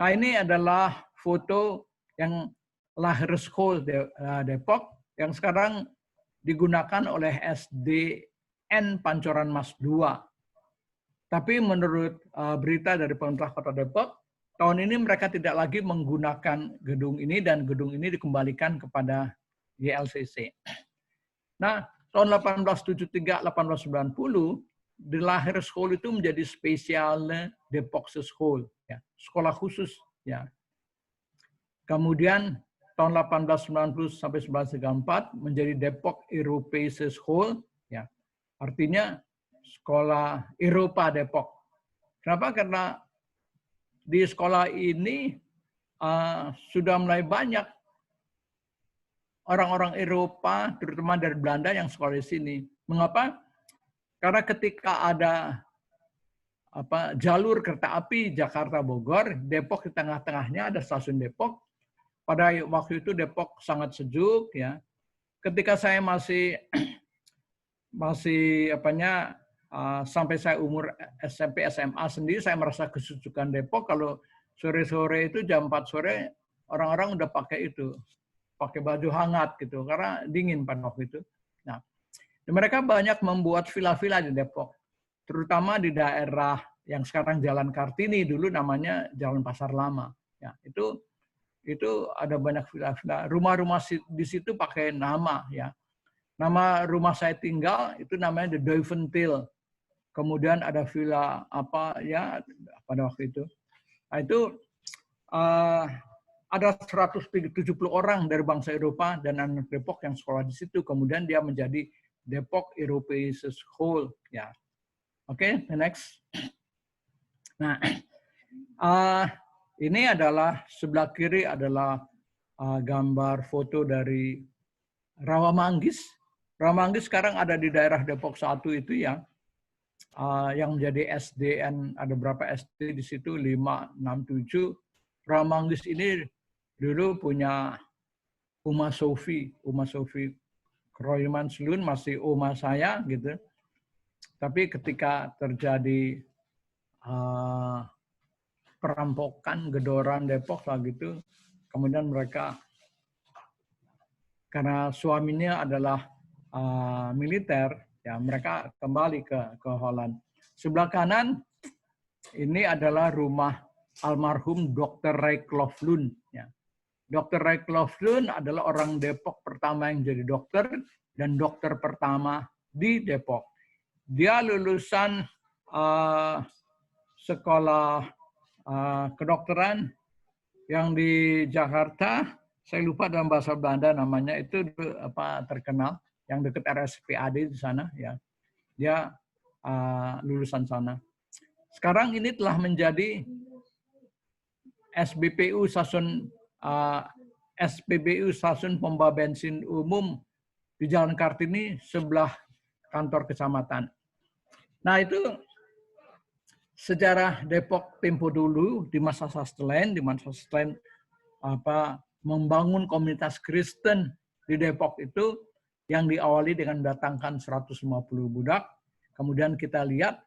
Nah ini adalah foto yang Lacherskool Depok yang sekarang digunakan oleh SDN Pancoran Mas 2. Tapi menurut berita dari pemerintah Kota Depok, tahun ini mereka tidak lagi menggunakan gedung ini dan gedung ini dikembalikan kepada YLCC. Nah, tahun 1873-1890, di Lacherskool itu menjadi spesial Depokse School, ya, sekolah khusus. Ya. Kemudian tahun 1890 sampai 1934 menjadi Depok Europese School, ya, artinya sekolah Eropa Depok. Kenapa? Karena di sekolah ini sudah mulai banyak orang-orang Eropa, terutama dari Belanda yang sekolah di sini. Mengapa? Karena ketika ada jalur kereta api Jakarta-Bogor, Depok di tengah-tengahnya ada stasiun Depok. Pada waktu itu Depok sangat sejuk, ya. Ketika saya masih sampai saya umur SMP SMA sendiri, saya merasa kesejukan Depok. Kalau sore-sore itu jam 4 sore orang-orang udah pakai baju hangat gitu karena dingin pada waktu itu. Nah, mereka banyak membuat villa-villa di Depok, terutama di daerah yang sekarang Jalan Kartini, dulu namanya Jalan Pasar Lama. Ya, itu ada banyak villa-villa. Rumah-rumah di situ pakai nama, ya. Nama rumah saya tinggal itu namanya The Duiventil. Kemudian ada villa pada waktu itu. Nah, itu ada 170 orang dari bangsa Eropa dan anak Depok yang sekolah di situ. Kemudian dia menjadi Depok Europese School. Ya, oke, the next. Nah, ini adalah sebelah kiri adalah gambar foto dari Rawamanggis. Rawamanggis sekarang ada di daerah Depok 1 itu ya. Yang menjadi SDN, ada berapa SD di situ, 5, 6, 7. Rawamanggis ini dulu punya Uma Sofi Kroiman Slun, masih oma saya gitu. Tapi ketika terjadi perampokan, gedoran Depok lah gitu, kemudian mereka, karena suaminya adalah militer, ya mereka kembali ke Holland. Sebelah kanan ini adalah rumah almarhum Dr. Rycliffe Lund. Ya. Dr. Rycliffe Lund adalah orang Depok pertama yang jadi dokter dan dokter pertama di Depok. Dia lulusan sekolah kedokteran yang di Jakarta. Saya lupa dalam bahasa Belanda namanya, itu terkenal, yang dekat RSPAD di sana, ya. Dia lulusan sana. Sekarang ini telah menjadi SPBU Stasiun Pompa Bensin Umum di Jalan Kartini sebelah kantor kecamatan. Nah, itu sejarah Depok tempo dulu di masa Sutherland, membangun komunitas Kristen di Depok itu yang diawali dengan mendatangkan 150 budak. Kemudian kita lihat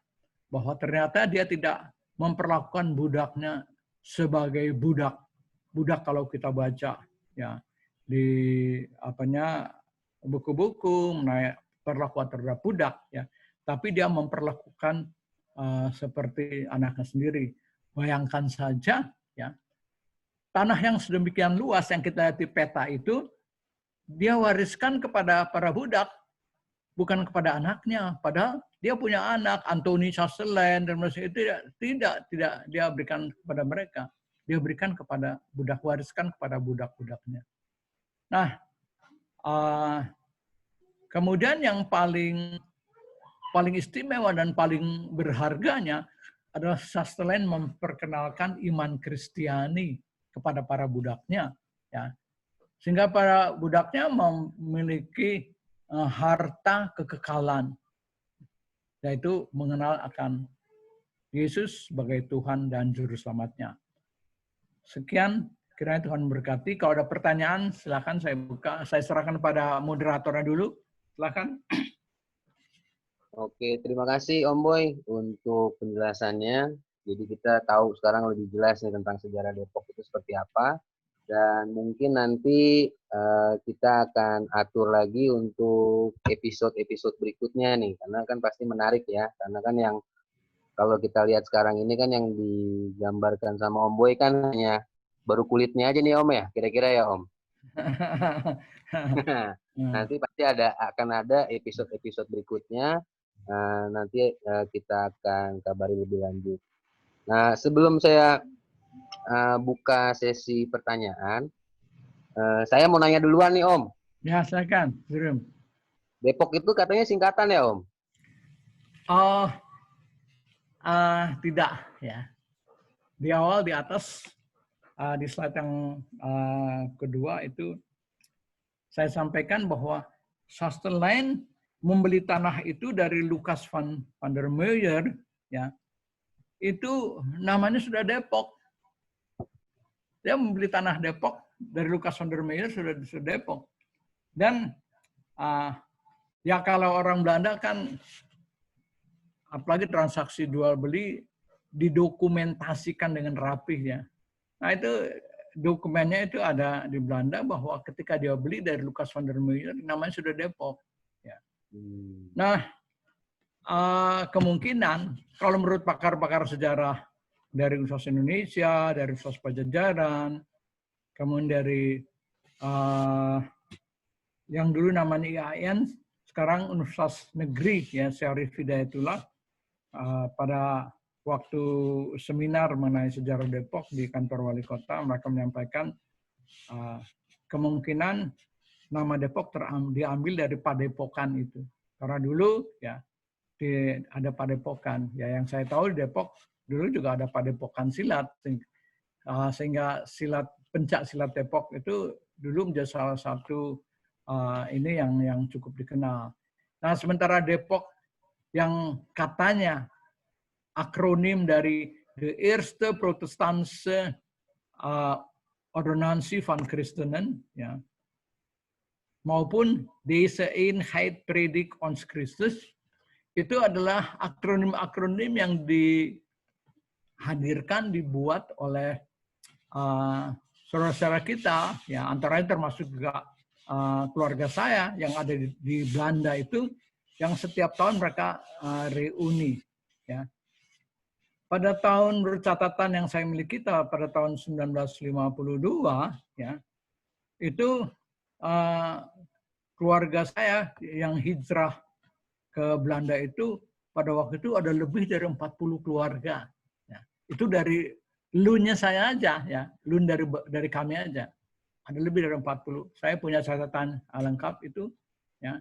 bahwa ternyata dia tidak memperlakukan budaknya sebagai budak. Budak kalau kita baca ya di buku-buku mengenai perlakuan terhadap budak, ya. Tapi dia memperlakukan seperti anaknya sendiri. Bayangkan saja, ya, tanah yang sedemikian luas yang kita lihat di peta itu, dia wariskan kepada para budak, bukan kepada anaknya. Padahal dia punya anak, Anthony Sutherland, dan itu tidak dia berikan kepada mereka. dia berikan kepada budak, wariskan kepada budak-budaknya. Nah, kemudian yang paling istimewa dan paling berharganya adalah Sutherland memperkenalkan iman Kristiani kepada para budaknya, ya, sehingga para budaknya memiliki harta kekekalan, yaitu mengenal akan Yesus sebagai Tuhan dan Juru Selamatnya. Sekian, kiranya Tuhan berkati. Kalau ada pertanyaan, silakan saya serahkan pada moderatornya dulu. Silakan. Oke, terima kasih Om Boy untuk penjelasannya. Jadi kita tahu sekarang lebih jelas nih tentang sejarah Depok itu seperti apa. Dan mungkin nanti kita akan atur lagi untuk episode-episode berikutnya nih. Karena kan pasti menarik ya. Karena kan yang kalau kita lihat sekarang ini kan yang digambarkan sama Om Boy kan hanya baru kulitnya aja nih Om ya. Kira-kira ya Om. Nanti pasti akan ada episode-episode berikutnya. Nanti kita akan kabari lebih lanjut. Nah, sebelum saya buka sesi pertanyaan, saya mau nanya duluan nih Om. Ya, silakan. Depok itu katanya singkatan ya Om? Oh, tidak ya. Di awal di atas di slide yang kedua itu saya sampaikan bahwa Sutherland membeli tanah itu dari Lucas van der Meuyer, ya. Itu namanya sudah Depok. Dia membeli tanah Depok dari Lucas van der Meuyer sudah Depok. Dan ya kalau orang Belanda kan apalagi transaksi jual beli didokumentasikan dengan rapih ya. Nah itu dokumennya itu ada di Belanda bahwa ketika dia beli dari Lucas van der Meuyer namanya sudah Depok. Ya. Nah kemungkinan kalau menurut pakar-pakar sejarah dari Universitas Indonesia, dari Universitas Pajajaran, kemudian dari yang dulu namanya IAIN, sekarang Universitas Negeri ya Syarif Hidayatullah, pada waktu seminar mengenai sejarah Depok di kantor wali kota, mereka menyampaikan kemungkinan nama Depok diambil dari Padepokan itu. Karena dulu ya ada Padepokan. Ya yang saya tahu di Depok dulu juga ada Padepokan silat, sehingga pencak silat Depok itu dulu menjadi salah satu ini yang cukup dikenal. Nah sementara Depok yang katanya akronim dari The Eerste Protestantse Ordonnantie van Christenen, ya, maupun Deze Eenheid Predik ons Christus, itu adalah akronim-akronim yang dihadirkan, dibuat oleh saudara-saudara kita, ya antaranya termasuk juga keluarga saya yang ada di Belanda itu, yang setiap tahun mereka reuni, ya. Pada tahun catatan yang saya miliki pada tahun 1952, ya, itu keluarga saya yang hijrah ke Belanda itu pada waktu itu ada lebih dari 40 keluarga. Ya. Itu dari lunnya saya aja, ya, lun dari kami aja. Ada lebih dari 40. Saya punya catatan lengkap itu, ya.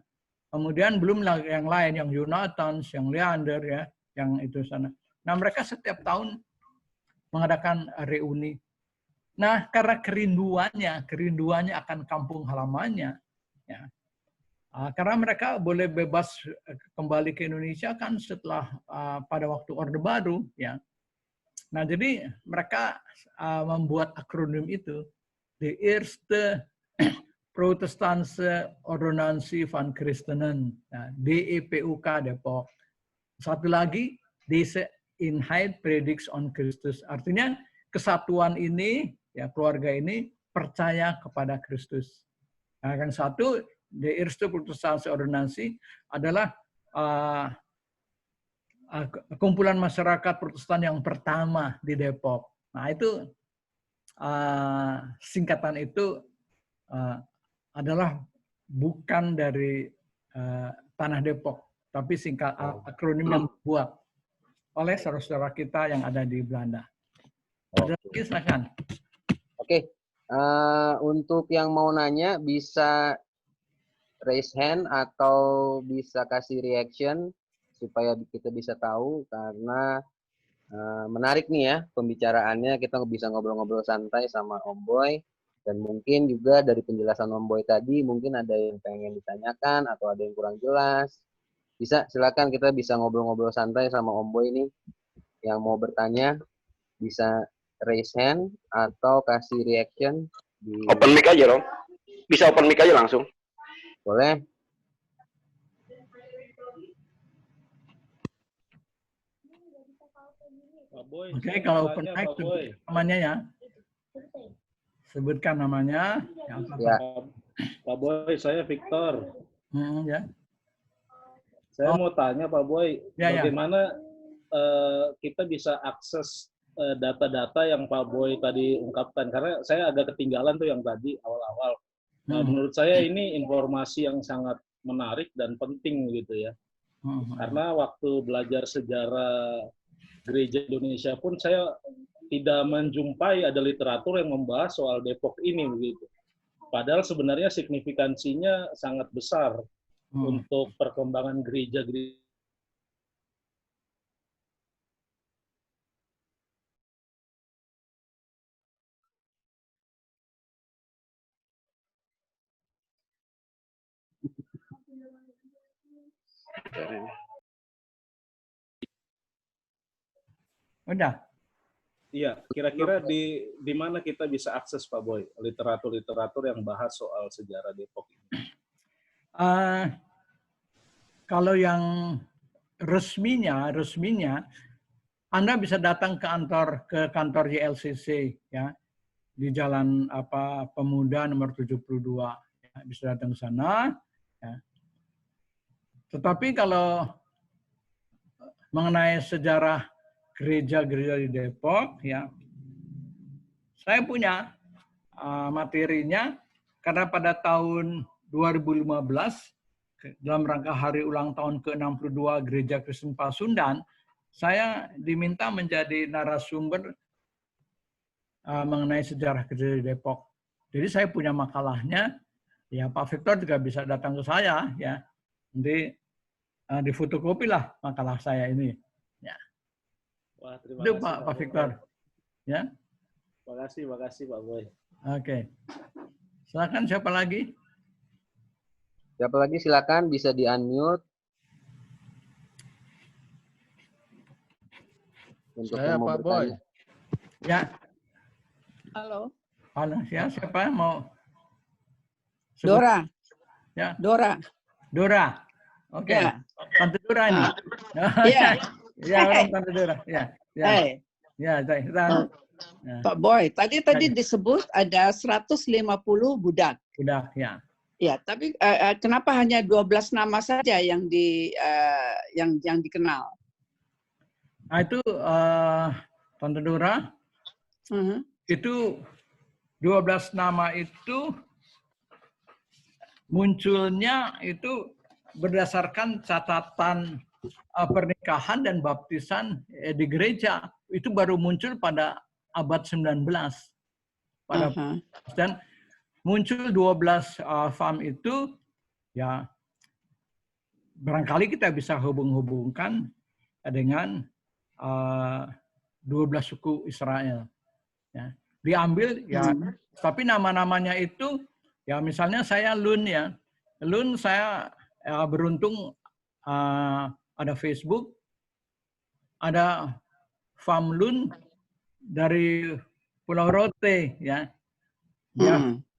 Kemudian belum yang lain, yang Jonathan, yang Leander, ya, yang itu sana. Nah, mereka setiap tahun mengadakan reuni. Nah, karena kerinduannya akan kampung halamannya, ya. Karena mereka boleh bebas kembali ke Indonesia kan setelah pada waktu Orde Baru, ya. Nah, jadi mereka membuat akronim itu, The Eerste Protestantse Ordonnantie van Christenen, nah, DEPUK Depok. Satu lagi, Deze Eenheid Prediks on Christus. Artinya kesatuan ini, ya keluarga ini percaya kepada Kristus. Nah, yang satu, The Eerste Protestantse Ordonnantie adalah kumpulan masyarakat Protestan yang pertama di Depok. Nah itu singkatan itu adalah bukan dari tanah Depok, tapi akronim yang dibuat oleh saudara-saudara kita yang ada di Belanda. Ada Oke, silakan. Oke, untuk yang mau nanya bisa raise hand atau bisa kasih reaction supaya kita bisa tahu, karena menarik nih ya pembicaraannya. Kita bisa ngobrol-ngobrol santai sama Om Boy, dan mungkin juga dari penjelasan Om Boy tadi mungkin ada yang pengen ditanyakan atau ada yang kurang jelas. Bisa, silakan, kita bisa ngobrol-ngobrol santai sama Om Boy nih. Yang mau bertanya bisa raise hand atau kasih reaction di Open mic aja, Rom. Bisa open mic aja langsung. boleh. Pak Boy, Oke, saya kalau mau open tanya, mic Pak Boy. namanya ya. Sebutkan namanya. Ya. Pak Boy, saya Victor. Ya. Saya Oh. mau tanya Pak Boy, Ya, ya. bagaimana kita bisa akses data-data yang Pak Boy tadi ungkapkan? Karena saya agak ketinggalan tuh yang tadi awal-awal. Nah, menurut saya ini informasi yang sangat menarik dan penting gitu ya. Karena waktu belajar sejarah gereja Indonesia pun saya tidak menjumpai ada literatur yang membahas soal Depok ini begitu. Padahal sebenarnya signifikansinya sangat besar untuk perkembangan gereja-gereja. Udah. Iya, kira-kira di mana kita bisa akses Pak Boy literatur-literatur yang bahas soal sejarah Depok ini? Kalau yang resminya Anda bisa datang ke kantor YLCC ya, di Jalan Pemuda nomor 72 ya, bisa datang ke sana ya. Tetapi kalau mengenai sejarah gereja-gereja di Depok ya, saya punya materinya, karena pada tahun 2015 dalam rangka hari ulang tahun ke-62 Gereja Kristen Pasundan, saya diminta menjadi narasumber mengenai sejarah gereja di Depok. Jadi saya punya makalahnya, ya Pak Victor juga bisa datang ke saya, ya. Nanti difotokopi lah makalah saya ini. Ya. Wah, terima Itu kasih Pak Victor. Ya. Terima kasih Pak Boy. Oke. Silakan, siapa lagi? Siapa lagi, silakan bisa di-unmute. Untuk saya yang mau Pak bertanya. Boy. Ya. Halo. Halo, ya, siapa mau? Sebut. Dora. Ya. Dora. Oke. Ya. Tante Dora ini. Iya. Ya, orang Tante Dora. Ya. Ya. Hey. Ya, kita. Ya. Pak Boy, tadi disebut ada 150 budak. Udah, ya. Ya, tapi kenapa hanya 12 nama saja yang yang dikenal? Nah, itu Tante Dora. Itu 12 nama itu munculnya itu berdasarkan catatan pernikahan dan baptisan di gereja. Itu baru muncul pada abad 19. Dan muncul 12 fam itu, ya barangkali kita bisa hubung-hubungkan dengan 12 suku Israel. Ya. Diambil, ya, tapi nama-namanya itu, ya misalnya saya Lun, ya. Lun saya beruntung ada Facebook, ada fam Lun dari Pulau Rote, ya.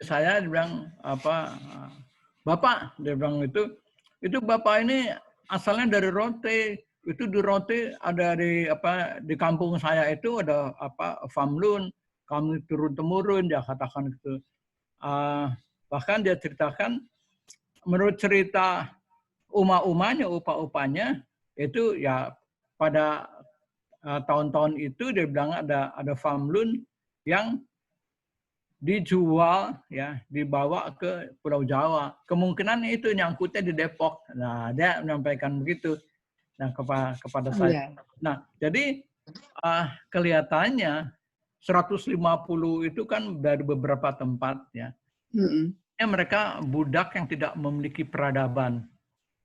Saya bilang Bapak, dia bilang itu Bapak ini asalnya dari Rote. Itu di Rote ada di kampung saya itu ada fam Lun, kami turun temurun, dia katakan gitu. Bahkan dia ceritakan menurut cerita upa-upanya itu ya pada tahun-tahun itu dia bilang ada fam Lun yang dijual, ya, dibawa ke Pulau Jawa. Kemungkinan itu nyangkutnya di Depok. Nah, dia menyampaikan begitu. Nah, kepada saya. Nah, jadi kelihatannya 150 itu kan dari beberapa tempat ya. Mereka budak yang tidak memiliki peradaban.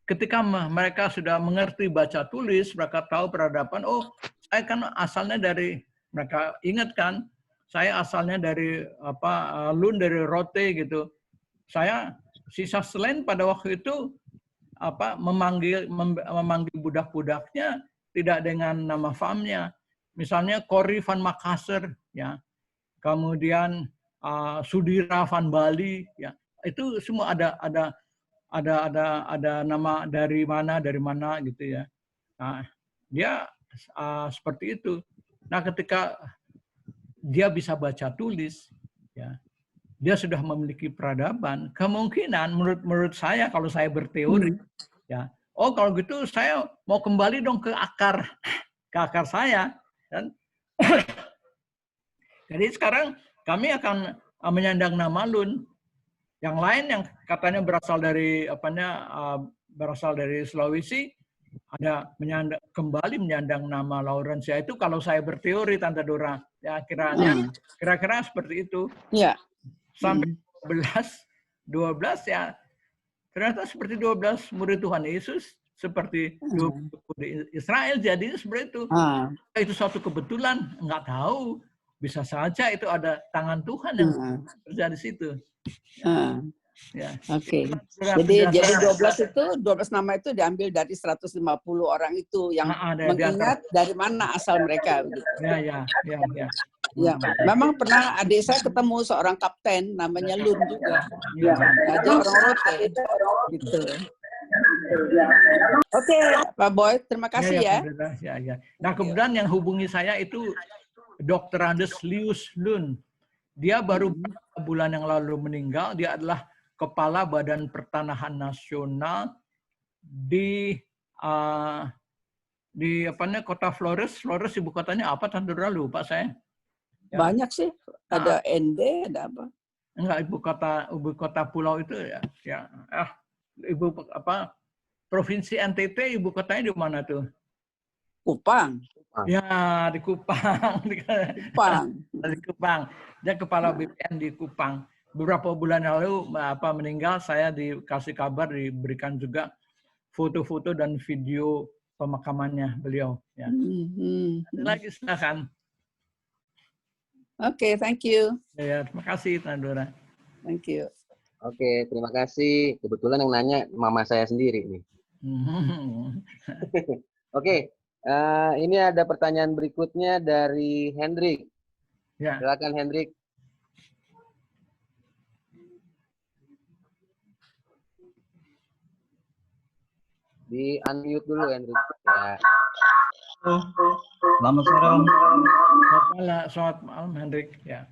Ketika mereka sudah mengerti baca tulis, mereka tahu peradaban. Oh, saya kan asalnya dari, mereka ingat kan, saya asalnya dari Lun, dari Rote gitu. Saya sisa selain pada waktu itu memanggil budak-budaknya tidak dengan nama famnya. Misalnya Corrie van Makassar, ya, kemudian Sudira van Bali, ya, itu semua ada nama dari mana gitu ya. Nah, dia seperti itu. Nah, ketika dia bisa baca tulis, ya, dia sudah memiliki peradaban. Kemungkinan menurut saya, kalau saya berteori, ya, oh kalau gitu saya mau kembali dong ke akar saya. Dan jadi sekarang kami akan menyandang nama Lun. Yang lain yang katanya berasal dari Sulawesi, ada kembali menyandang nama Laurencia. Itu kalau saya berteori, Tante Dora, ya kira-kira seperti itu. Ya. Sampai 12 ya, ternyata seperti 12 murid Tuhan Yesus, seperti 12 murid Israel, jadinya seperti itu. Itu suatu kebetulan, nggak tahu. Bisa saja itu ada tangan Tuhan yang terjadi di situ. Ya. Oke. Jadi 12 nama itu diambil dari 150 orang itu yang mengingat dari mana asal mereka. Gitu. Ya, memang pernah adik saya ketemu seorang kapten namanya Lun juga. Ya, dia orang Rote. Gitu. Oke, Pak Boy, terima kasih ya. Nah, kemudian yang hubungi saya itu Dr. Andes Lius Lun. Dia baru beberapa bulan yang lalu meninggal. Dia adalah Kepala Badan Pertanahan Nasional di Kota Flores. Flores ibu kotanya apa? Tante Dora lupa saya. Ya. Banyak sih. Ada ND, ada apa? Enggak, ibu kota pulau itu ya. Provinsi NTT ibu kotanya di mana tuh? Kupang. Ya, di Kupang. Di Kupang. Dia kepala BPN di Kupang. Beberapa bulan lalu meninggal, saya dikasih kabar, diberikan juga foto-foto dan video pemakamannya beliau. Ya. Lagi silakan. Oke, thank you. Ya, terima kasih, Tandora. Thank you. Oke, terima kasih. Kebetulan yang nanya mama saya sendiri nih. Oke, ini ada pertanyaan berikutnya dari Hendrik. Ya. Silakan Hendrik. Di unmute dulu Hendrik. Ya. Selamat sore Om. Selamat malam Hendrik. Ya.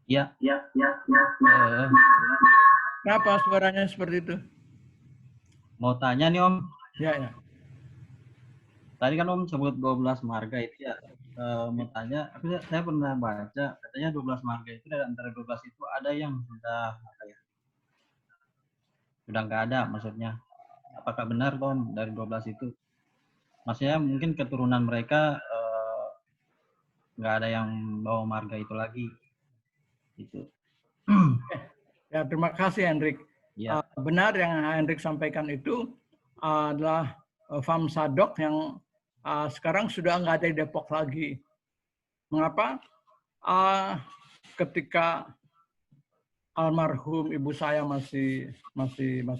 Ya. Kenapa suaranya seperti itu? Mau tanya nih Om. Ya. Tadi kan Om sebut 12 marga itu ya. Mau tanya, saya pernah baca katanya 12 marga itu, dari antara 12 itu ada yang sudah nggak ada, maksudnya. Apakah benar Om dari 12 itu? Maksudnya mungkin keturunan mereka nggak ada yang bawa marga itu lagi. Gitu. Ya, terima kasih Hendrik. Ya. Benar yang Hendrik sampaikan itu adalah Fam Sadok yang sekarang sudah nggak ada di Depok lagi. Mengapa? Ketika almarhum ibu saya masih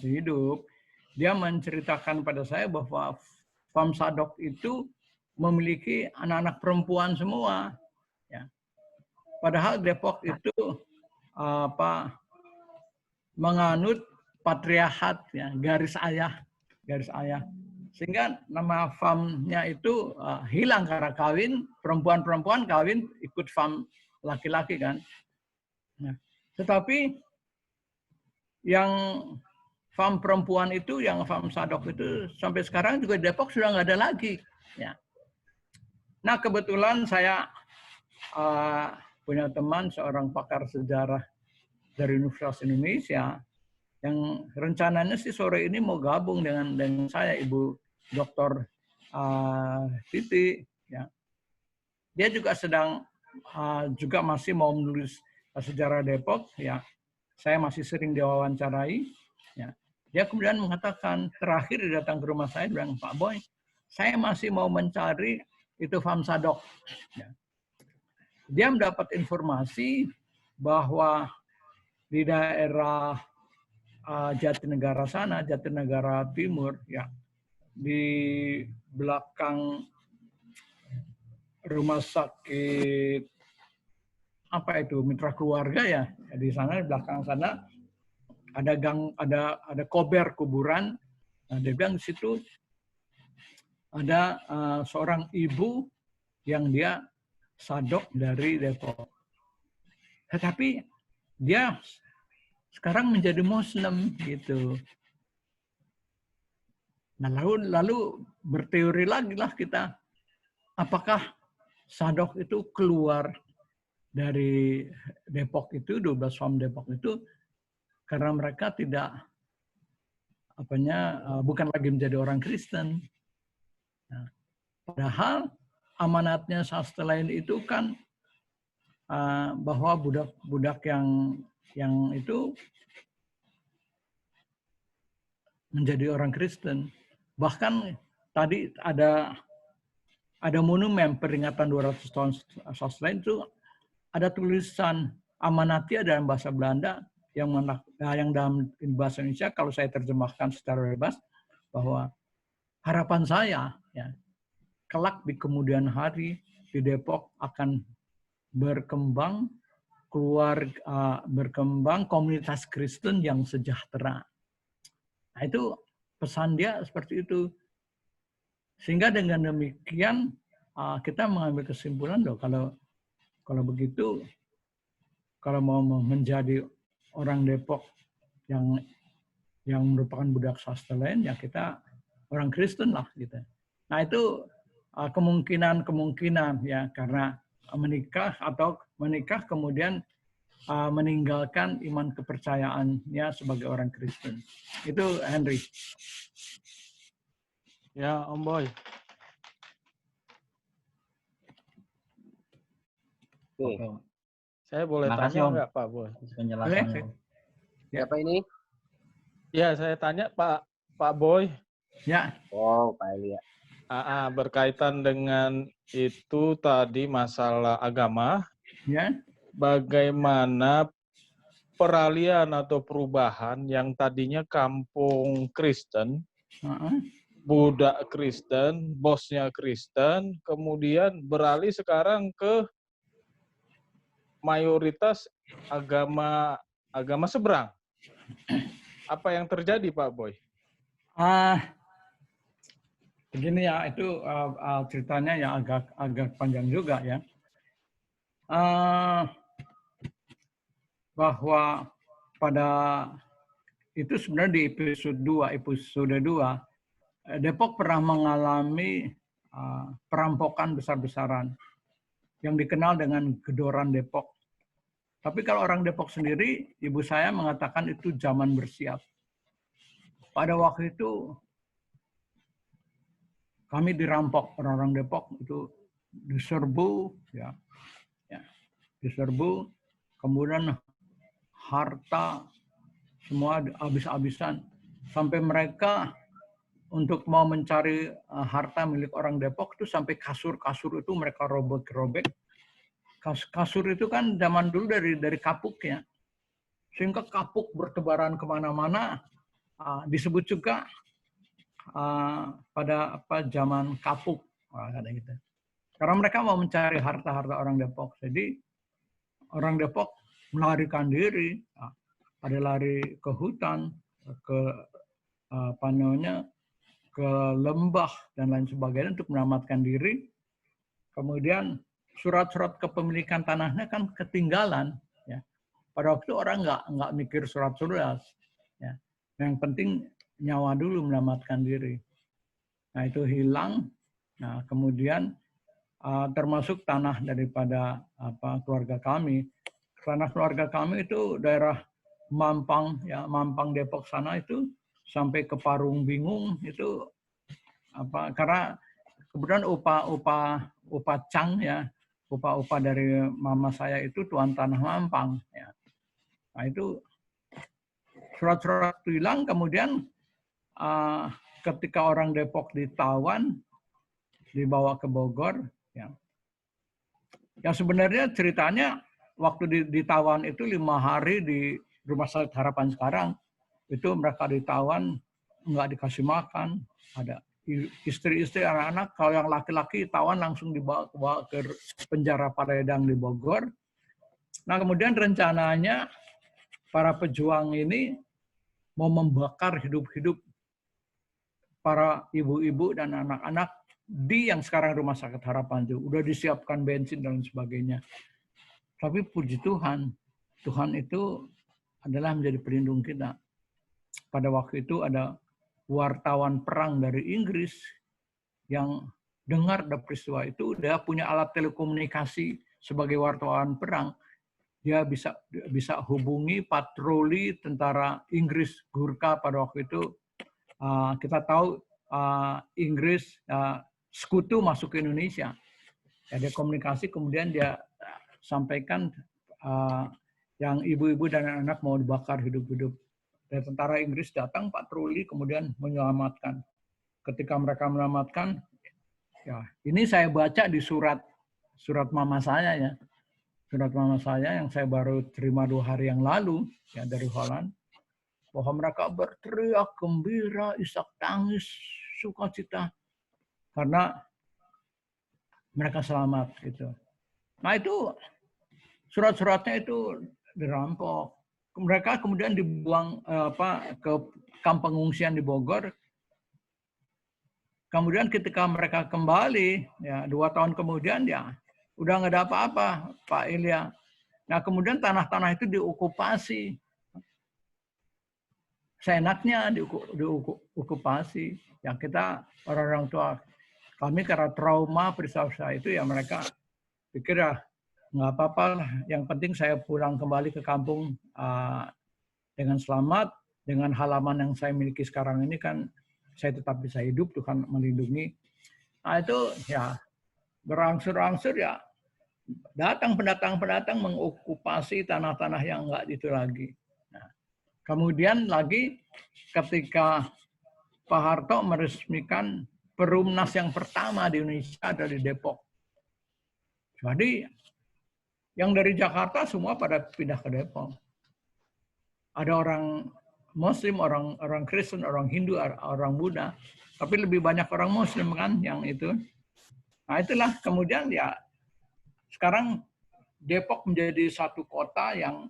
hidup, dia menceritakan pada saya bahwa Fam Sadok itu memiliki anak-anak perempuan semua. Ya. Padahal Depok itu menganut patriarkat, ya, garis ayah. Sehingga nama famnya itu hilang karena kawin, perempuan kawin ikut fam laki-laki kan. Nah, tetapi yang fam perempuan itu, yang Fam Sadok itu sampai sekarang juga di Depok sudah nggak ada lagi. Ya. Nah kebetulan saya punya teman seorang pakar sejarah dari Universitas Indonesia yang rencananya sih sore ini mau gabung dengan saya, Ibu Dr. Titi. Ya. Dia juga sedang juga masih mau menulis sejarah Depok, ya saya masih sering diwawancarai. Ya. Dia kemudian mengatakan, terakhir dia datang ke rumah saya, bilang, Pak Boy, saya masih mau mencari itu Fam Sadok. Ya. Dia mendapat informasi bahwa di daerah Jatinegara sana, Jatinegara Timur, ya, di belakang rumah sakit apa itu Mitra Keluarga ya, di sana di belakang sana ada gang, ada kober kuburan. Nah, dia bilang di situ ada seorang ibu yang dia sadok dari Depok. Tetapi dia sekarang menjadi Muslim gitu. Nah, lalu berteori lagi lah kita, apakah sadok itu keluar dari Depok itu, 12 Fam Depok itu, karena mereka tidak bukan lagi menjadi orang Kristen. Nah, padahal amanatnya sastra lain itu kan bahwa budak-budak yang itu menjadi orang Kristen. Bahkan tadi ada monumen peringatan 200 tahun sastra lain itu ada tulisan Amanatya dalam bahasa Belanda yang dalam bahasa Indonesia kalau saya terjemahkan secara bebas bahwa harapan saya ya kelak di kemudian hari di Depok akan berkembang komunitas Kristen yang sejahtera. Nah, itu pesan dia seperti itu. Sehingga dengan demikian kita mengambil kesimpulan loh kalau begitu, kalau mau menjadi orang Depok yang merupakan budak sastra lain, ya kita orang Kristen lah gitu. Nah itu kemungkinan ya karena menikah kemudian meninggalkan iman kepercayaannya sebagai orang Kristen. Itu Henry. Ya Om Boy. Oke. Saya boleh tanya nggak Pak Boy? Penjelasannya. Siapa ini? Ya, saya tanya Pak Boy. Ya. Oh, Pak Elia. Berkaitan dengan itu tadi masalah agama. Ya. Bagaimana peralihan atau perubahan yang tadinya kampung Kristen, budak Kristen, bosnya Kristen, kemudian beralih sekarang ke mayoritas agama seberang. Apa yang terjadi, Pak Boy? Begini ya, itu ceritanya ya agak panjang juga ya. Bahwa pada itu sebenarnya di episode 2, Depok pernah mengalami perampokan besar-besaran yang dikenal dengan Gedoran Depok. Tapi kalau orang Depok sendiri, ibu saya mengatakan itu zaman bersiap. Pada waktu itu kami dirampok, orang-orang Depok itu diserbu, diserbu, kemudian harta semua habis-habisan, sampai mereka untuk mau mencari harta milik orang Depok itu sampai kasur-kasur itu mereka robek-robek. Kasur itu kan zaman dulu dari kapuk ya, sehingga kapuk bertebaran kemana-mana. Disebut juga pada zaman kapuk, ada gitu. Karena mereka mau mencari harta-harta orang Depok, jadi orang Depok melarikan diri, ada lari ke hutan, ke ke lembah dan lain sebagainya untuk menyelamatkan diri. Kemudian surat-surat kepemilikan tanahnya kan ketinggalan. Ya. Pada waktu orang nggak mikir surat-surat. Ya. Yang penting nyawa dulu menyelamatkan diri. Nah itu hilang. Nah kemudian termasuk tanah daripada keluarga kami. Tanah keluarga kami itu daerah Mampang, ya Mampang Depok sana itu sampai ke Parung Bingung itu karena kemudian upah cang ya upah dari mama saya itu tuan tanah Mampang. Ya. Nah itu surat-surat itu hilang, kemudian ketika orang Depok ditawan, dibawa ke Bogor, ya. Ya sebenarnya ceritanya waktu ditawan itu 5 hari di Rumah Sakit Harapan sekarang, itu mereka ditawan, nggak dikasih makan, ada istri-istri, anak-anak, kalau yang laki-laki tawan langsung dibawa ke penjara Paredang di Bogor. Nah kemudian rencananya para pejuang ini mau membakar hidup-hidup para ibu-ibu dan anak-anak di yang sekarang Rumah Sakit Harapan itu. Udah disiapkan bensin dan sebagainya. Tapi puji Tuhan, Tuhan itu adalah menjadi pelindung kita. Pada waktu itu ada wartawan perang dari Inggris yang dengar ada peristiwa itu, dia punya alat telekomunikasi sebagai wartawan perang. Dia bisa hubungi patroli tentara Inggris Gurkha pada waktu itu. Kita tahu Inggris sekutu masuk ke Indonesia. Ada komunikasi, kemudian dia sampaikan yang ibu-ibu dan anak mau dibakar hidup-hidup. Dan tentara Inggris datang patroli kemudian menyelamatkan. Ketika mereka menyelamatkan, ya ini saya baca di surat mama saya ya. Surat mama saya yang saya baru terima 2 hari yang lalu ya dari Holland. Bahwa mereka berteriak gembira, isak tangis, sukacita karena mereka selamat gitu. Nah itu surat-suratnya itu dirampok. Mereka kemudian dibuang ke kamp pengungsian di Bogor. Kemudian ketika mereka kembali, ya 2 tahun kemudian ya udah nggak ada apa-apa, Pak Ilya. Nah kemudian tanah-tanah itu diokupasi. Seenaknya diokupasi. Ya kita orang-orang tua kami karena trauma peristiwa itu ya mereka pikir ya nggak apa-apa lah. Yang penting saya pulang kembali ke kampung dengan selamat, dengan halaman yang saya miliki sekarang ini kan saya tetap bisa hidup, Tuhan melindungi. Nah itu ya berangsur-angsur ya datang pendatang mengokupasi tanah-tanah yang nggak itu lagi. Nah, kemudian lagi ketika Pak Harto meresmikan Perumnas yang pertama di Indonesia ada di Depok. Jadi yang dari Jakarta semua pada pindah ke Depok. Ada orang Muslim, orang Kristen, orang Hindu, orang Buddha, tapi lebih banyak orang Muslim kan yang itu. Nah itulah kemudian ya sekarang Depok menjadi satu kota yang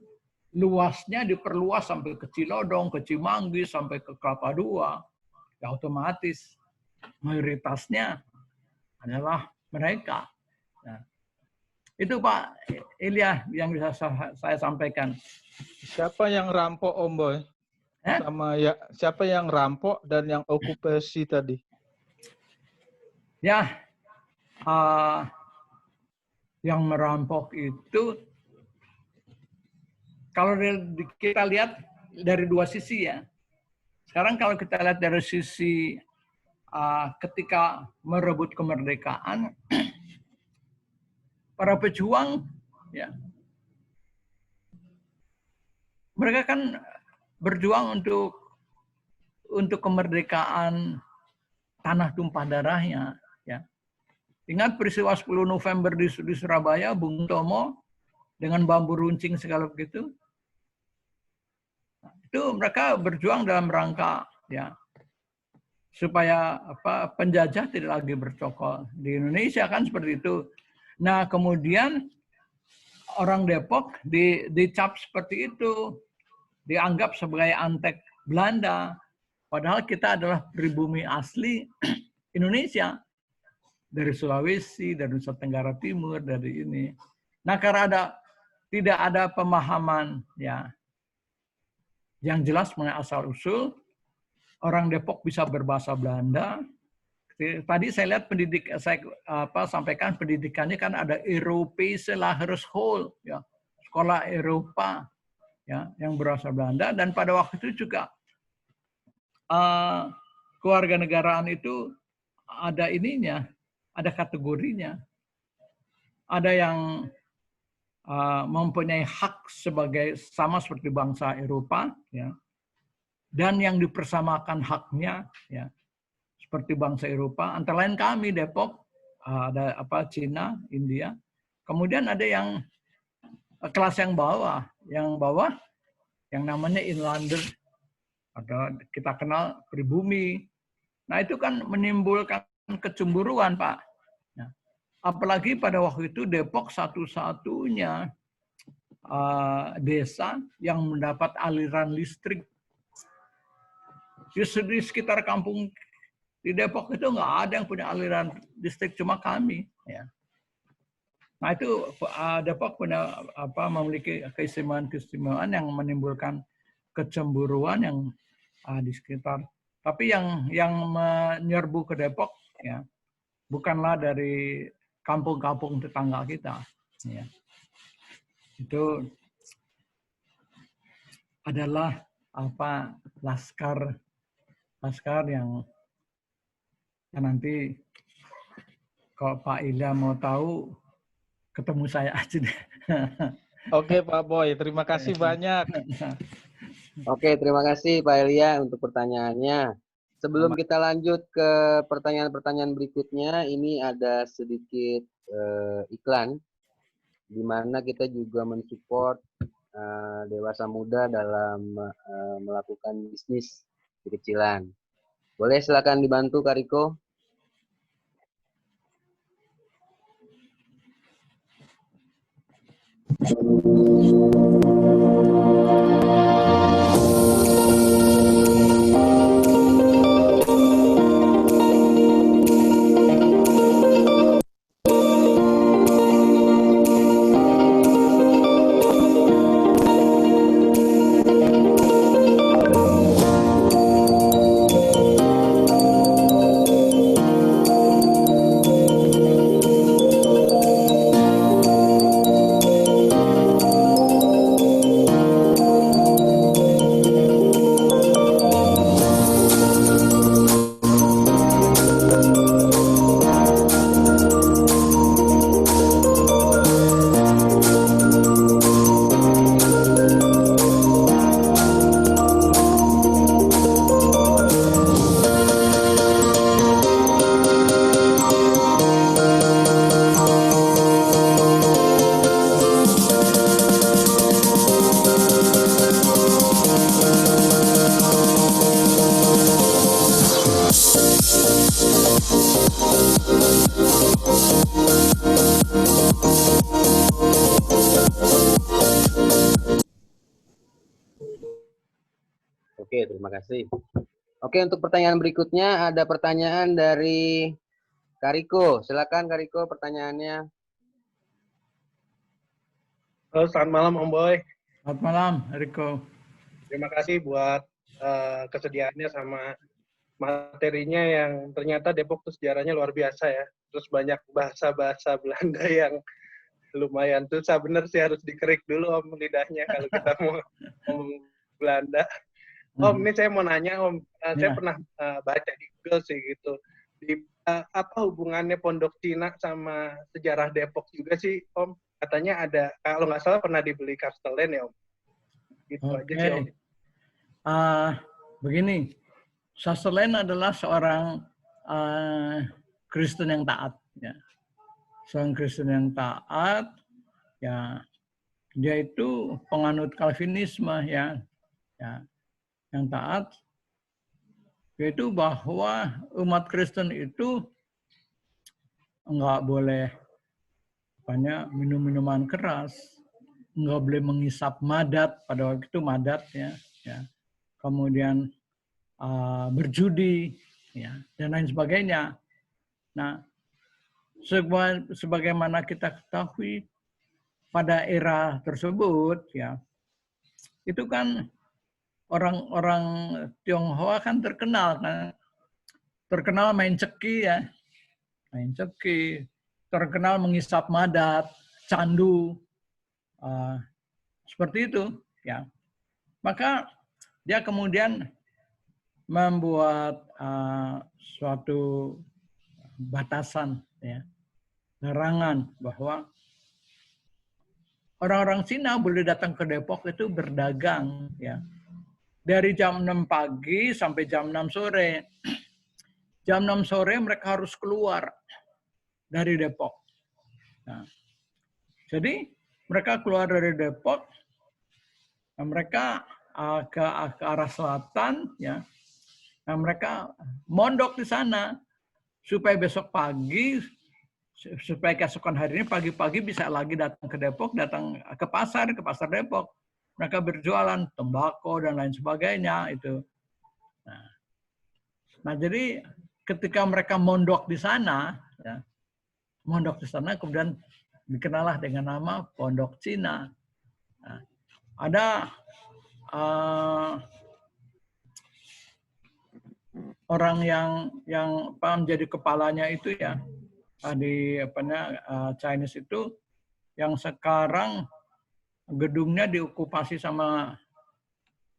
luasnya diperluas sampai ke Cilodong, ke Cimanggis, sampai ke Kelapa II. Ya otomatis mayoritasnya adalah mereka. Nah, itu Pak Ilya yang bisa saya sampaikan. Siapa yang rampok Om Boy? Sama ya, siapa yang rampok dan yang okupasi tadi? Ya, yang merampok itu kalau kita lihat dari 2 sisi ya. Sekarang kalau kita lihat dari sisi ketika merebut kemerdekaan, para pejuang ya mereka kan berjuang untuk kemerdekaan tanah tumpah darahnya ya. Ingat peristiwa 10 November di Surabaya, Bung Tomo dengan bambu runcing segala begitu. Itu mereka berjuang dalam rangka ya supaya penjajah tidak lagi bercokol di Indonesia kan seperti itu. Nah kemudian orang Depok dicap seperti itu, dianggap sebagai antek Belanda, padahal kita adalah pribumi asli Indonesia dari Sulawesi, dari Nusa Tenggara Timur, dari ini. Nah karena tidak ada pemahaman ya yang jelas mengenai asal usul. Orang Depok bisa berbahasa Belanda. Tadi saya lihat sampaikan pendidikannya kan ada Europese Lagerschool, ya, sekolah Eropa, ya, yang berbahasa Belanda. Dan pada waktu itu juga kewarganegaraan itu ada ininya, ada kategorinya. ada yang mempunyai hak sebagai sama seperti bangsa Eropa, ya, dan yang dipersamakan haknya, ya, seperti bangsa Eropa. Antara lain kami Depok, ada Cina, India. Kemudian ada yang kelas yang bawah yang namanya inlander, atau kita kenal pribumi. Nah itu kan menimbulkan kecemburuan, Pak. Nah, apalagi pada waktu itu Depok satu-satunya desa yang mendapat aliran listrik. Di sekitar kampung di Depok itu nggak ada yang punya aliran listrik, cuma kami. Ya. Nah itu Depok punya memiliki keistimewaan yang menimbulkan kecemburuan yang di sekitar. Tapi yang menyerbu ke Depok, ya, bukanlah dari kampung-kampung tetangga kita. Ya. Itu adalah laskar yang nanti kalau Pak Ilya mau tahu, ketemu saya aja deh. Oke Pak Boy, terima kasih banyak. Oke, terima kasih Pak Ilya untuk pertanyaannya. Sebelum kita lanjut ke pertanyaan-pertanyaan berikutnya, ini ada sedikit iklan, di mana kita juga mensupport dewasa muda dalam melakukan bisnis kecil-kecilan. Boleh silakan dibantu Kak Riko. Oke, terima kasih. Oke, untuk pertanyaan berikutnya ada pertanyaan dari Kak Riko. Silakan Kak Riko pertanyaannya. Halo, selamat malam Om Boy. Selamat malam, Riko. Terima kasih buat kesediaannya sama materinya yang ternyata Depok tuh sejarahnya luar biasa ya. Terus banyak bahasa-bahasa Belanda yang lumayan susah. Bener sih harus dikerik dulu Om lidahnya kalau kita mau ngomong Belanda. Om, ini saya mau nanya Om. Saya pernah baca di Google sih gitu. Apa hubungannya Pondok Cina sama sejarah Depok juga sih Om? Katanya ada, kalau nggak salah pernah dibeli Castellane ya Om. Gitu aja sih Om. Begini, Castellane adalah seorang Kristen yang taat. Ya. Seorang Kristen yang taat, ya, dia itu penganut Calvinisme, ya, yang taat, yaitu bahwa umat Kristen itu nggak boleh minum minuman keras, nggak boleh menghisap madat, pada waktu itu madat, ya. Kemudian berjudi, ya, dan lain sebagainya. Nah, sebagaimana kita ketahui pada era tersebut, ya, itu kan orang-orang Tionghoa kan terkenal main ceki, ya, terkenal menghisap madat, candu, seperti itu, ya. Maka dia kemudian membuat suatu batasan, ya, larangan bahwa orang-orang Cina boleh datang ke Depok itu berdagang, ya. Dari jam 6 pagi sampai jam 6 sore. Jam 6 sore mereka harus keluar dari Depok. Nah, jadi mereka keluar dari Depok, mereka ke arah selatan, ya. Nah, mereka mondok di sana supaya besok pagi, supaya keesokan hari ini pagi-pagi bisa lagi datang ke Depok, datang ke pasar Depok. Mereka berjualan tembakau dan lain sebagainya itu. Nah, jadi ketika mereka mondok di sana, ya, kemudian dikenallah dengan nama Pondok Cina. Nah, ada orang yang menjadi kepalanya itu, ya, di Chinese itu, yang sekarang gedungnya diokupasi sama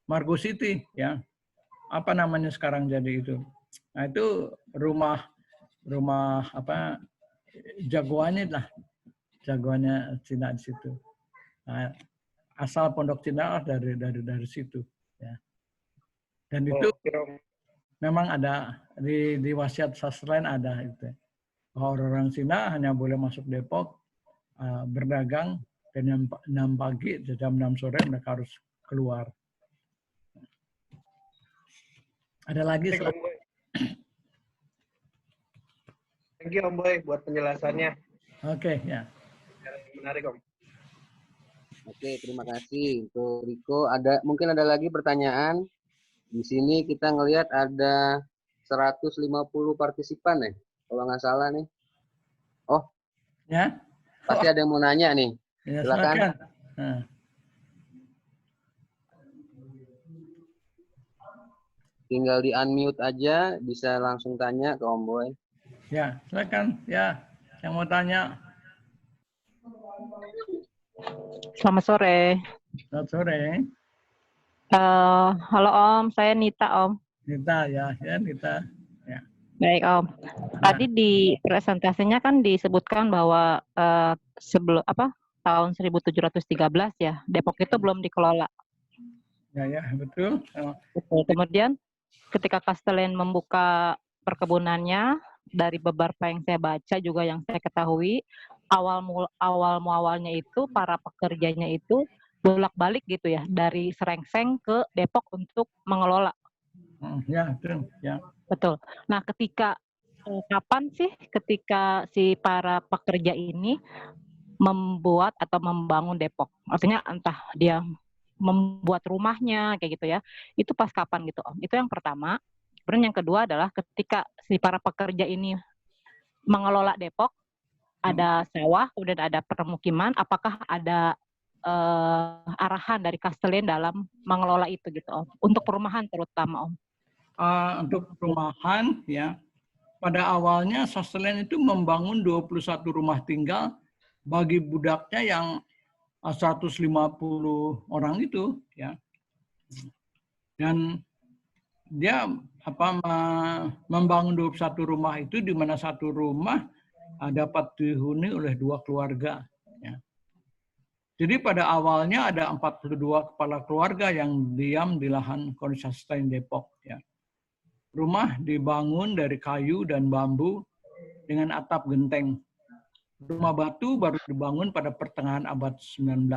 Margo City, ya. Apa namanya sekarang jadi itu? Nah, itu rumah apa, jagoannya Cina di situ. Nah, asal Pondok Cina dari situ, ya. Dan itu memang ada di wasiat sastra lain ada itu. Orang Cina hanya boleh masuk Depok berdagang, dan jam 6 pagi, jam 6 sore mereka harus keluar. Ada lagi? Thank you Om Boy buat penjelasannya. Oke, ya. Menarik Om. Oke, terima kasih untuk Riko. Mungkin ada lagi pertanyaan. Di sini kita ngelihat ada 150 partisipan nih, kalau nggak salah nih. Oh, ya. Pasti ada yang mau nanya nih. Ya, silakan. Nah. Tinggal di unmute aja, bisa langsung tanya ke Om Boy. Ya, silakan. Ya, yang mau tanya. Selamat sore. Selamat sore. Halo Om, saya Nita Om. Nita, ya Nita. Ya. Baik Om. Tadi di presentasinya kan disebutkan bahwa sebelum tahun 1713 ya, Depok itu belum dikelola. Ya, betul. Betul. Kemudian ketika Castellane membuka perkebunannya, dari beberapa yang saya baca juga yang saya ketahui, awalnya itu para pekerjanya itu bolak-balik gitu ya, dari Serengseng ke Depok untuk mengelola. Ya, betul. Ya. Betul. Nah, kapan sih ketika si para pekerja ini membuat atau membangun Depok? Artinya entah dia membuat rumahnya kayak gitu ya. Itu pas kapan gitu Om? Itu yang pertama. Kemudian yang kedua adalah ketika si para pekerja ini mengelola Depok, ada sawah, kemudian ada permukiman, apakah ada arahan dari Castellane dalam mengelola itu gitu Om? Untuk perumahan terutama Om. Untuk perumahan, ya, pada awalnya Castellane itu membangun 21 rumah tinggal bagi budaknya yang 150 orang itu, ya. Dan dia membangun 21 rumah itu, di mana satu rumah dapat dihuni oleh 2 keluarga, ya. Jadi pada awalnya ada 42 kepala keluarga yang diam di lahan Castellane Depok, ya. Rumah dibangun dari kayu dan bambu dengan atap genteng. Rumah batu baru dibangun pada pertengahan abad 19.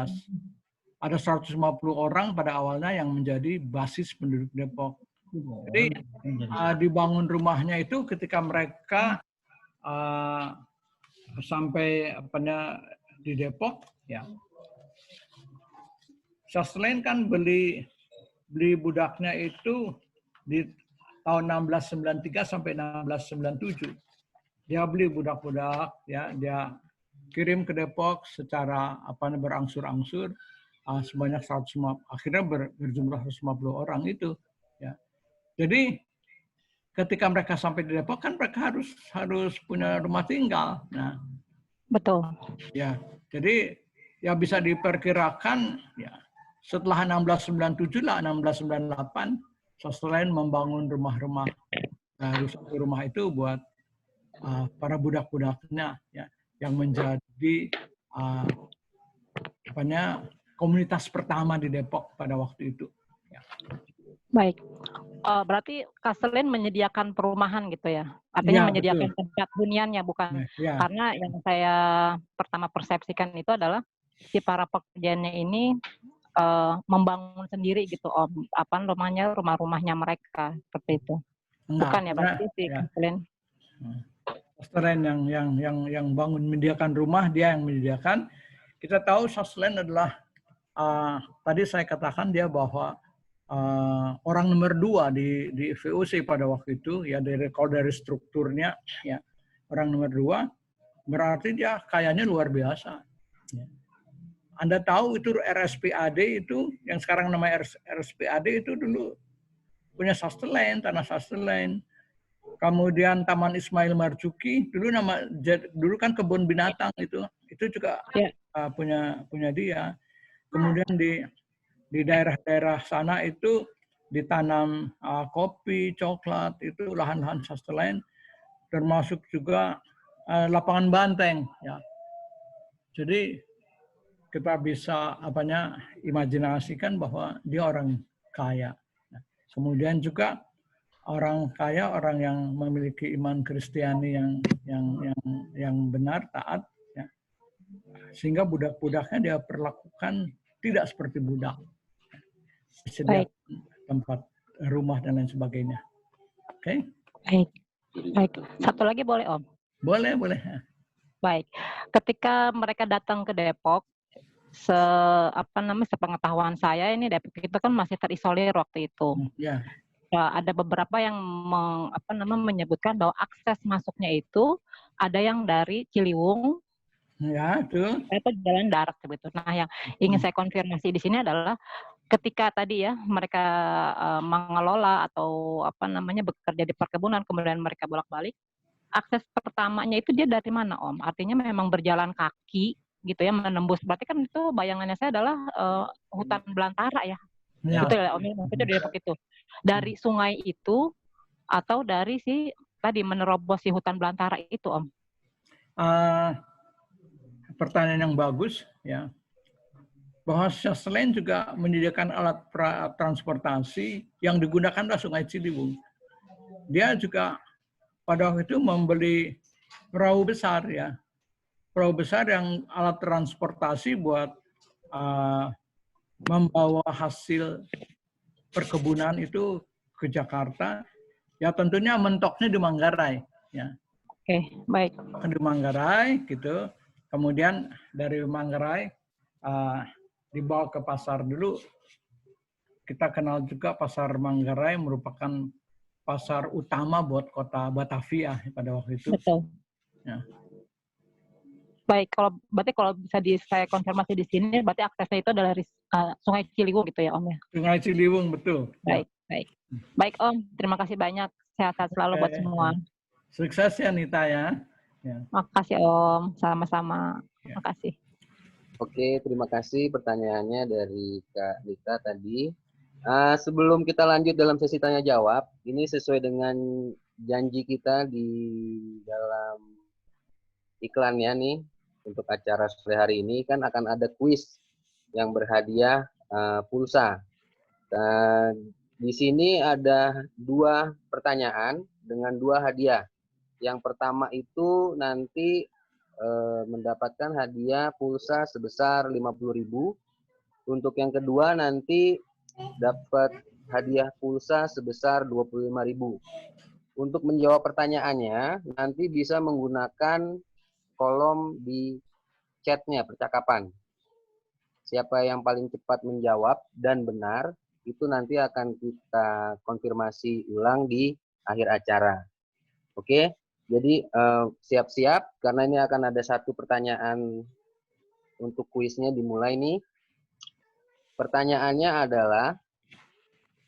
Ada 150 orang pada awalnya yang menjadi basis penduduk Depok. Jadi dibangun rumahnya itu ketika mereka sampai di Depok, ya. Castellane kan beli budaknya itu di tahun 1693 sampai 1697. Dia beli budak-budak, ya, dia kirim ke Depok secara berangsur-angsur sebanyak 150, akhirnya berjumlah 150 orang itu, ya. Jadi ketika mereka sampai di Depok kan mereka harus punya rumah tinggal. Nah, betul. Ya, jadi ya bisa diperkirakan, ya, setelah 1697 lah, 1698 Castellane membangun rumah-rumah. Satu rumah itu buat para budak-budaknya, ya. yang menjadi komunitas pertama di Depok pada waktu itu. Ya. Baik. Berarti Kastelin menyediakan perumahan gitu ya? Artinya Ya, menyediakan betul. tempat huniannya, bukan? Ya. Karena yang saya pertama persepsikan itu adalah si para pekerjanya ini membangun sendiri gitu, Om. Apa namanya, rumah-rumahnya mereka seperti itu. Bukan ya berarti si Kastelin? Kastelin yang bangun menyediakan rumah, dia yang menyediakan. Kita tahu Kastelin adalah tadi saya katakan dia bahwa orang nomor 2 di VOC pada waktu itu, ya kalau dari strukturnya, ya orang nomor 2, berarti dia kayanya luar biasa. Ya. Anda tahu itu RSPAD itu, yang sekarang namanya RSPAD itu dulu punya Kastelin, tanah Kastelin. Kemudian Taman Ismail Marzuki, dulu kan kebun binatang itu juga punya dia. Kemudian di daerah-daerah sana itu ditanam kopi, coklat, itu lahan-lahan Kastelin, termasuk juga lapangan banteng. Ya. Jadi kita bisa imajinasikan bahwa dia orang kaya. Kemudian juga orang kaya, orang yang memiliki iman Kristiani yang benar, taat, ya. Sehingga budak-budaknya dia perlakukan tidak seperti budak. Sediakan tempat rumah dan lain sebagainya. Oke? Baik. Satu lagi boleh, Om? Boleh. Baik. Ketika mereka datang ke Depok, sepengetahuan saya ini Depok itu kan masih terisolir waktu itu. Ya. Ada beberapa yang menyebutkan bahwa akses masuknya itu ada yang dari Ciliwung. Ya, itu. Itu jalan darat begitu. Nah, yang ingin saya konfirmasi di sini adalah ketika tadi ya mereka mengelola atau bekerja di perkebunan, kemudian mereka bolak-balik, akses pertamanya itu dia dari mana, Om? Artinya memang berjalan kaki gitu ya, menembus. Berarti kan itu bayangannya saya adalah hutan belantara ya. Betul ya, Om? Maksudnya di Depok itu. Dari sungai itu atau dari menerobos si hutan belantara itu, Om? Pertanyaan yang bagus, ya. Bahwa Kastelin juga menyediakan alat transportasi yang digunakan adalah Sungai Ciliwung. Dia juga pada waktu itu membeli perahu besar, ya. Perahu besar yang alat transportasi buat membawa hasil perkebunan itu ke Jakarta. Ya tentunya mentoknya di Manggarai, ya. Oke, baik. Di Manggarai gitu. Kemudian dari Manggarai dibawa ke pasar dulu. Kita kenal juga pasar Manggarai merupakan pasar utama buat kota Batavia pada waktu itu. Betul. Ya. Baik, berarti kalau bisa saya konfirmasi di sini, berarti aksesnya itu adalah dari Sungai Ciliwung gitu ya, Om ya? Sungai Ciliwung, betul. Baik, ya. Baik. Baik, Om. Terima kasih banyak. Sehat-sehat selalu buat semua. Sukses ya, Nita ya. Makasih, Om. Sama-sama. Ya. Makasih. Oke, terima kasih pertanyaannya dari Kak Nita tadi. Sebelum kita lanjut dalam sesi tanya jawab, ini sesuai dengan janji kita di dalam iklannya nih, untuk acara sore hari ini kan akan ada kuis yang berhadiah pulsa. Di sini ada 2 pertanyaan dengan 2 hadiah. Yang pertama itu nanti mendapatkan hadiah pulsa sebesar 50.000. Untuk yang kedua nanti dapat hadiah pulsa sebesar 25.000. Untuk menjawab pertanyaannya nanti bisa menggunakan kolom di chatnya percakapan. Siapa yang paling cepat menjawab dan benar itu nanti akan kita konfirmasi ulang di akhir acara. Oke? Jadi siap-siap karena ini akan ada 1 pertanyaan untuk kuisnya dimulai nih. Pertanyaannya adalah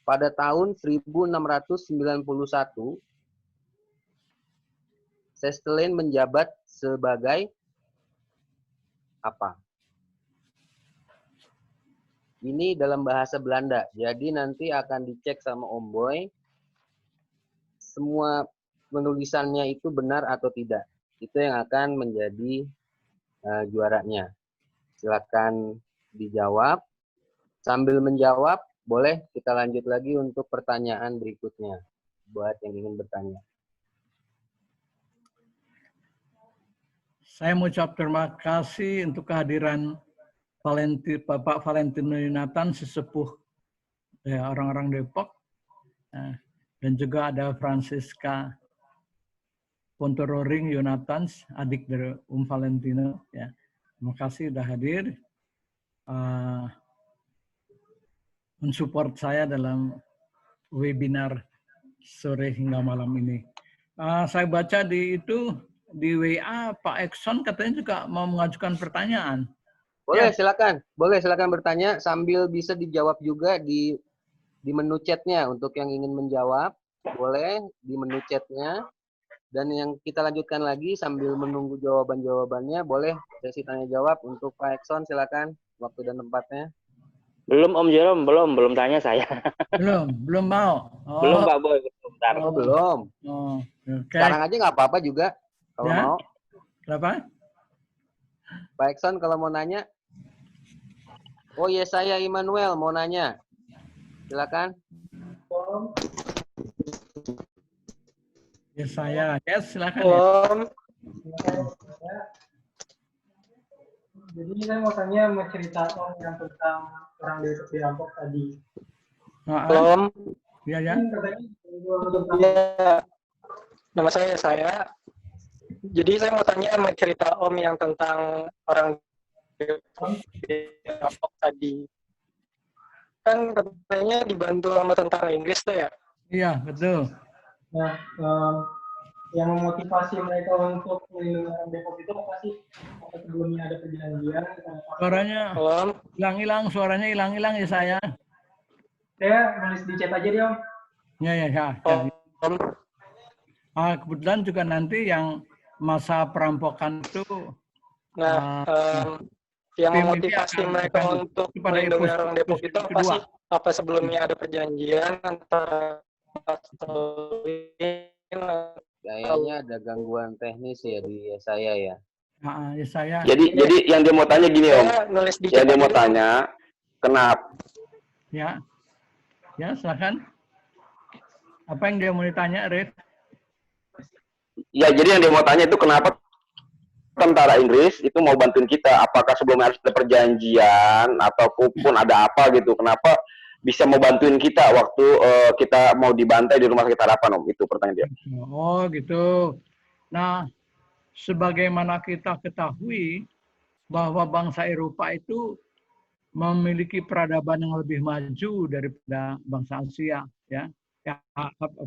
pada tahun 1691 Kastelin menjabat sebagai apa? Ini dalam bahasa Belanda. Jadi nanti akan dicek sama Om Boy semua penulisannya itu benar atau tidak. Itu yang akan menjadi juaranya. Silakan dijawab. Sambil menjawab, boleh kita lanjut lagi untuk pertanyaan berikutnya buat yang ingin bertanya. Saya mengucap terima kasih untuk kehadiran Bapak Valentino Yunatan, sesepuh orang-orang Depok, dan juga ada Francisca Pontororing Yunatans, adik dari Valentino. Ya. Terima kasih sudah hadir, mensupport saya dalam webinar sore hingga malam ini. Saya baca di WA Pak Exxon katanya juga mau mengajukan pertanyaan. Boleh, ya. Silakan bertanya sambil bisa dijawab juga di menu chatnya. Untuk yang ingin menjawab, boleh di menu chatnya. Dan yang kita lanjutkan lagi sambil menunggu jawaban-jawabannya, boleh sesi tanya jawab untuk Pak Exxon, silakan waktu dan tempatnya. Belum Om Jerome, belum tanya saya. Belum mau. Oh. Belum Pak Boy, bentar. Oh, belum. Oh, okay. Sekarang aja nggak apa-apa juga kalau ya? mau. Kenapa? Pak Exxon kalau mau nanya. Oh iya, saya Immanuel mau nanya. Silakan. Ya saya, silakan. Jadi saya mau tanya cerita Om yang tentang orang di Rampok tadi. Om. Iya ya. Ya. Nama saya. Jadi saya mau tanya cerita Om yang tentang orang di Rampok tadi. Kan katanya dibantu sama tentara Inggris tuh ya? Iya, betul. Nah, yang memotivasi mereka untuk melindungi orang Depok itu apa sih? Apa sebelumnya ada perjanjian? Suaranya hilang-hilang, hilang-hilang ya saya. Saya nulis di chat aja deh Om. Ya. Kebetulan juga nanti yang masa perampokan itu. Yang memotivasi mereka untuk melindungi orang Depok itu apa sih? Apa sebelumnya ada perjanjian antara kayaknya ada gangguan teknis ya di saya ya. Saya. Jadi yang dia mau tanya gini Om. Yang dia mau tanya, kenapa? Ya, silakan. Apa yang dia mau ditanya, Rif? Ya, jadi yang dia mau tanya itu kenapa tentara Inggris itu mau bantuin kita? Apakah sebelumnya harus ada perjanjian ataupun ada apa gitu? Kenapa bisa mau bantuin kita waktu kita mau dibantai di rumah sakit Harapan, Om? Itu pertanyaan dia. Oh, gitu. Nah, sebagaimana kita ketahui bahwa bangsa Eropa itu memiliki peradaban yang lebih maju daripada bangsa Asia, ya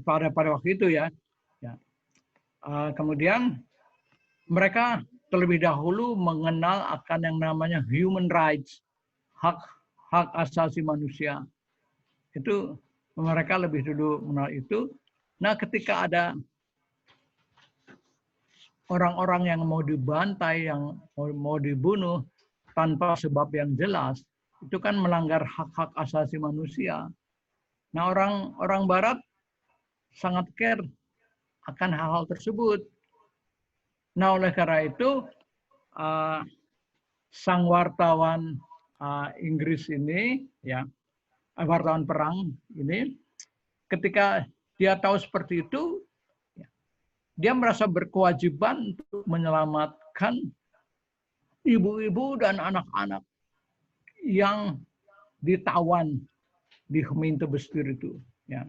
pada waktu itu ya. Kemudian mereka terlebih dahulu mengenal akan yang namanya human rights, hak asasi manusia. Itu mereka lebih dulu mengenal itu. Nah, ketika ada orang-orang yang mau dibantai, yang mau dibunuh tanpa sebab yang jelas, itu kan melanggar hak-hak asasi manusia. Nah, orang Barat sangat care akan hal-hal tersebut. Nah, oleh karena itu, sang wartawan Inggris ini, ya, wartawan perang ini, ketika dia tahu seperti itu, dia merasa berkewajiban untuk menyelamatkan ibu-ibu dan anak-anak yang ditawan di Gemeentebestuur itu. Ya.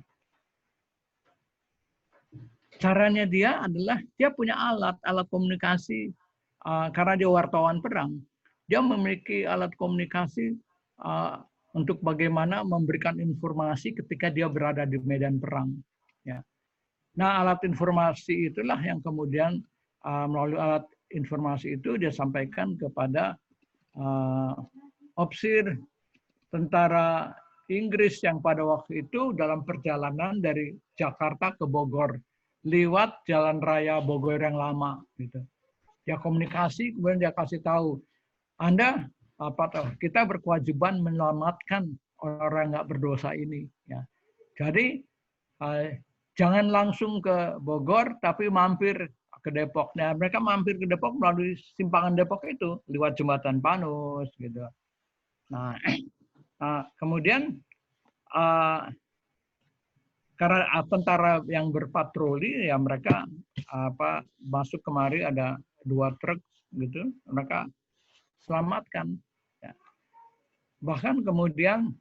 Caranya dia adalah dia punya alat komunikasi, karena dia wartawan perang. Dia memiliki alat komunikasi untuk bagaimana memberikan informasi ketika dia berada di medan perang. Ya. Nah, alat informasi itulah yang kemudian melalui alat informasi itu dia sampaikan kepada ofisir tentara Inggris yang pada waktu itu dalam perjalanan dari Jakarta ke Bogor lewat jalan raya Bogor yang lama. Gitu. Dia komunikasi, kemudian dia kasih tahu, kita berkewajiban menyelamatkan orang nggak berdosa ini. Ya. Jadi jangan langsung ke Bogor, tapi mampir ke Depok. Nah, mereka mampir ke Depok melalui simpangan Depok itu, lewat Jembatan Panus gitu. Nah, kemudian karena tentara yang berpatroli ya mereka masuk kemari, ada 2 truk gitu, mereka selamatkan. Ya. Bahkan kemudian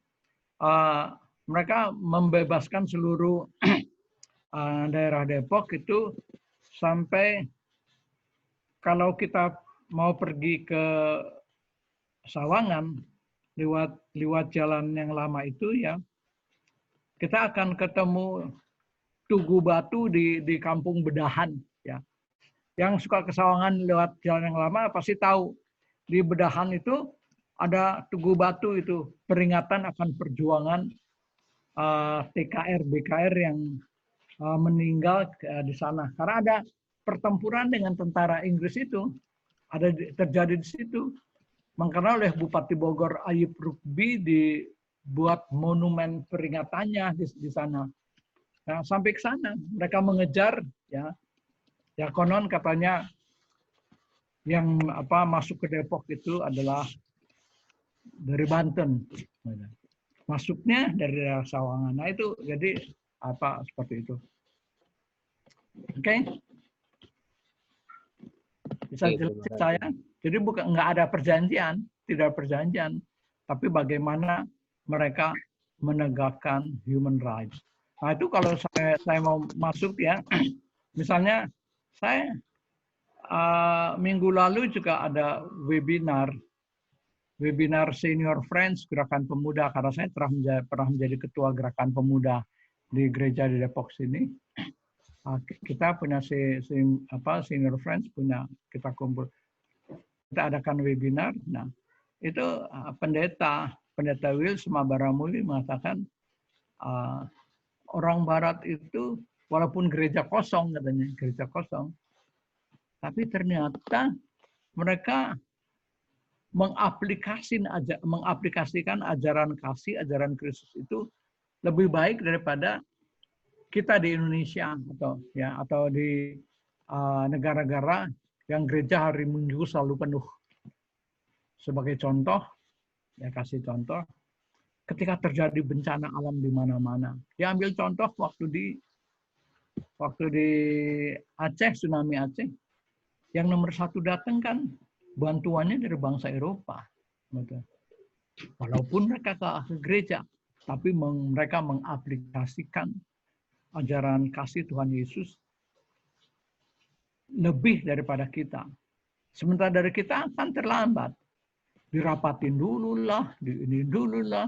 mereka membebaskan seluruh daerah Depok itu sampai kalau kita mau pergi ke Sawangan lewat jalan yang lama itu ya, kita akan ketemu Tugu Batu di Kampung Bedahan ya. Yang suka ke Sawangan lewat jalan yang lama pasti tahu di Bedahan itu ada Tugu Batu, itu peringatan akan perjuangan TKR BKR yang meninggal di sana. Karena ada pertempuran dengan tentara Inggris itu terjadi di situ. Makanya oleh Bupati Bogor Ayub Rukbi dibuat monumen peringatannya di sana. Nah, sampai ke sana mereka mengejar ya. Ya konon katanya yang masuk ke Depok itu adalah dari Banten. Masuknya dari daerah Sawangan. Nah, itu jadi seperti itu. Oke. Bisa jelaskan saya? Jadi nggak ada perjanjian, tidak perjanjian, tapi bagaimana mereka menegakkan human rights. Nah, itu kalau saya mau masuk ya, misalnya saya minggu lalu juga ada webinar Senior Friends Gerakan Pemuda, karena saya pernah menjadi ketua Gerakan Pemuda di gereja di Depok sini. Kita punya Senior Friends, kita kumpul. Kita adakan webinar. Nah, itu pendeta Wills Mabaramuli mengatakan orang Barat itu walaupun gereja kosong katanya, gereja kosong, tapi ternyata mereka mengaplikasikan ajaran kasih, ajaran Kristus itu lebih baik daripada kita di Indonesia atau di negara-negara yang gereja hari Minggu selalu penuh. Sebagai contoh, ya kasih contoh, ketika terjadi bencana alam di mana-mana. Ya ambil contoh waktu di Aceh, tsunami Aceh, yang nomor 1 datang kan bantuannya dari bangsa Eropa. Walaupun mereka ke gereja, tapi mereka mengaplikasikan ajaran kasih Tuhan Yesus lebih daripada kita. Sementara dari kita akan terlambat. Dirapatin dululah, ini dululah.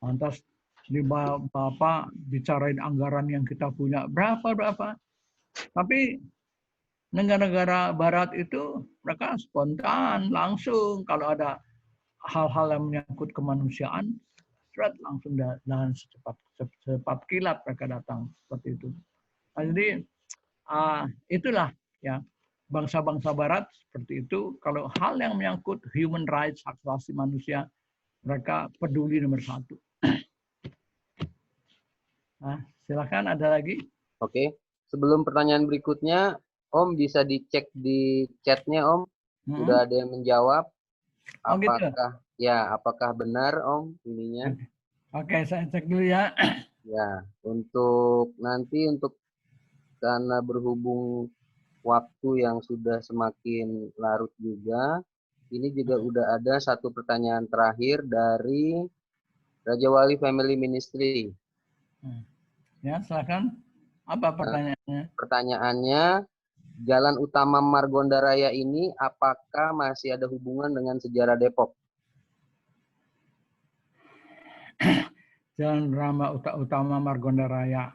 Lantas Bapak bicarain anggaran yang kita punya berapa. Tapi negara-negara Barat itu mereka spontan, langsung kalau ada hal-hal yang menyangkut kemanusiaan, langsung dan secepat kilat mereka datang seperti itu. Nah, jadi itulah ya bangsa-bangsa Barat seperti itu. Kalau hal yang menyangkut human rights, hak asasi manusia, mereka peduli nomor 1. Nah, silakan ada lagi. Oke, sebelum pertanyaan berikutnya, Om bisa dicek di chatnya Om. Sudah ada yang menjawab. Apakah benar Om ininya? Oke, saya cek dulu ya. Ya, untuk karena berhubung waktu yang sudah semakin larut juga, ini juga udah ada satu pertanyaan terakhir dari Raja Wali Family Ministry. Ya, silakan. Apa pertanyaannya? Pertanyaannya, jalan utama Margonda Raya ini apakah masih ada hubungan dengan sejarah Depok? Jalan utama Margonda Raya.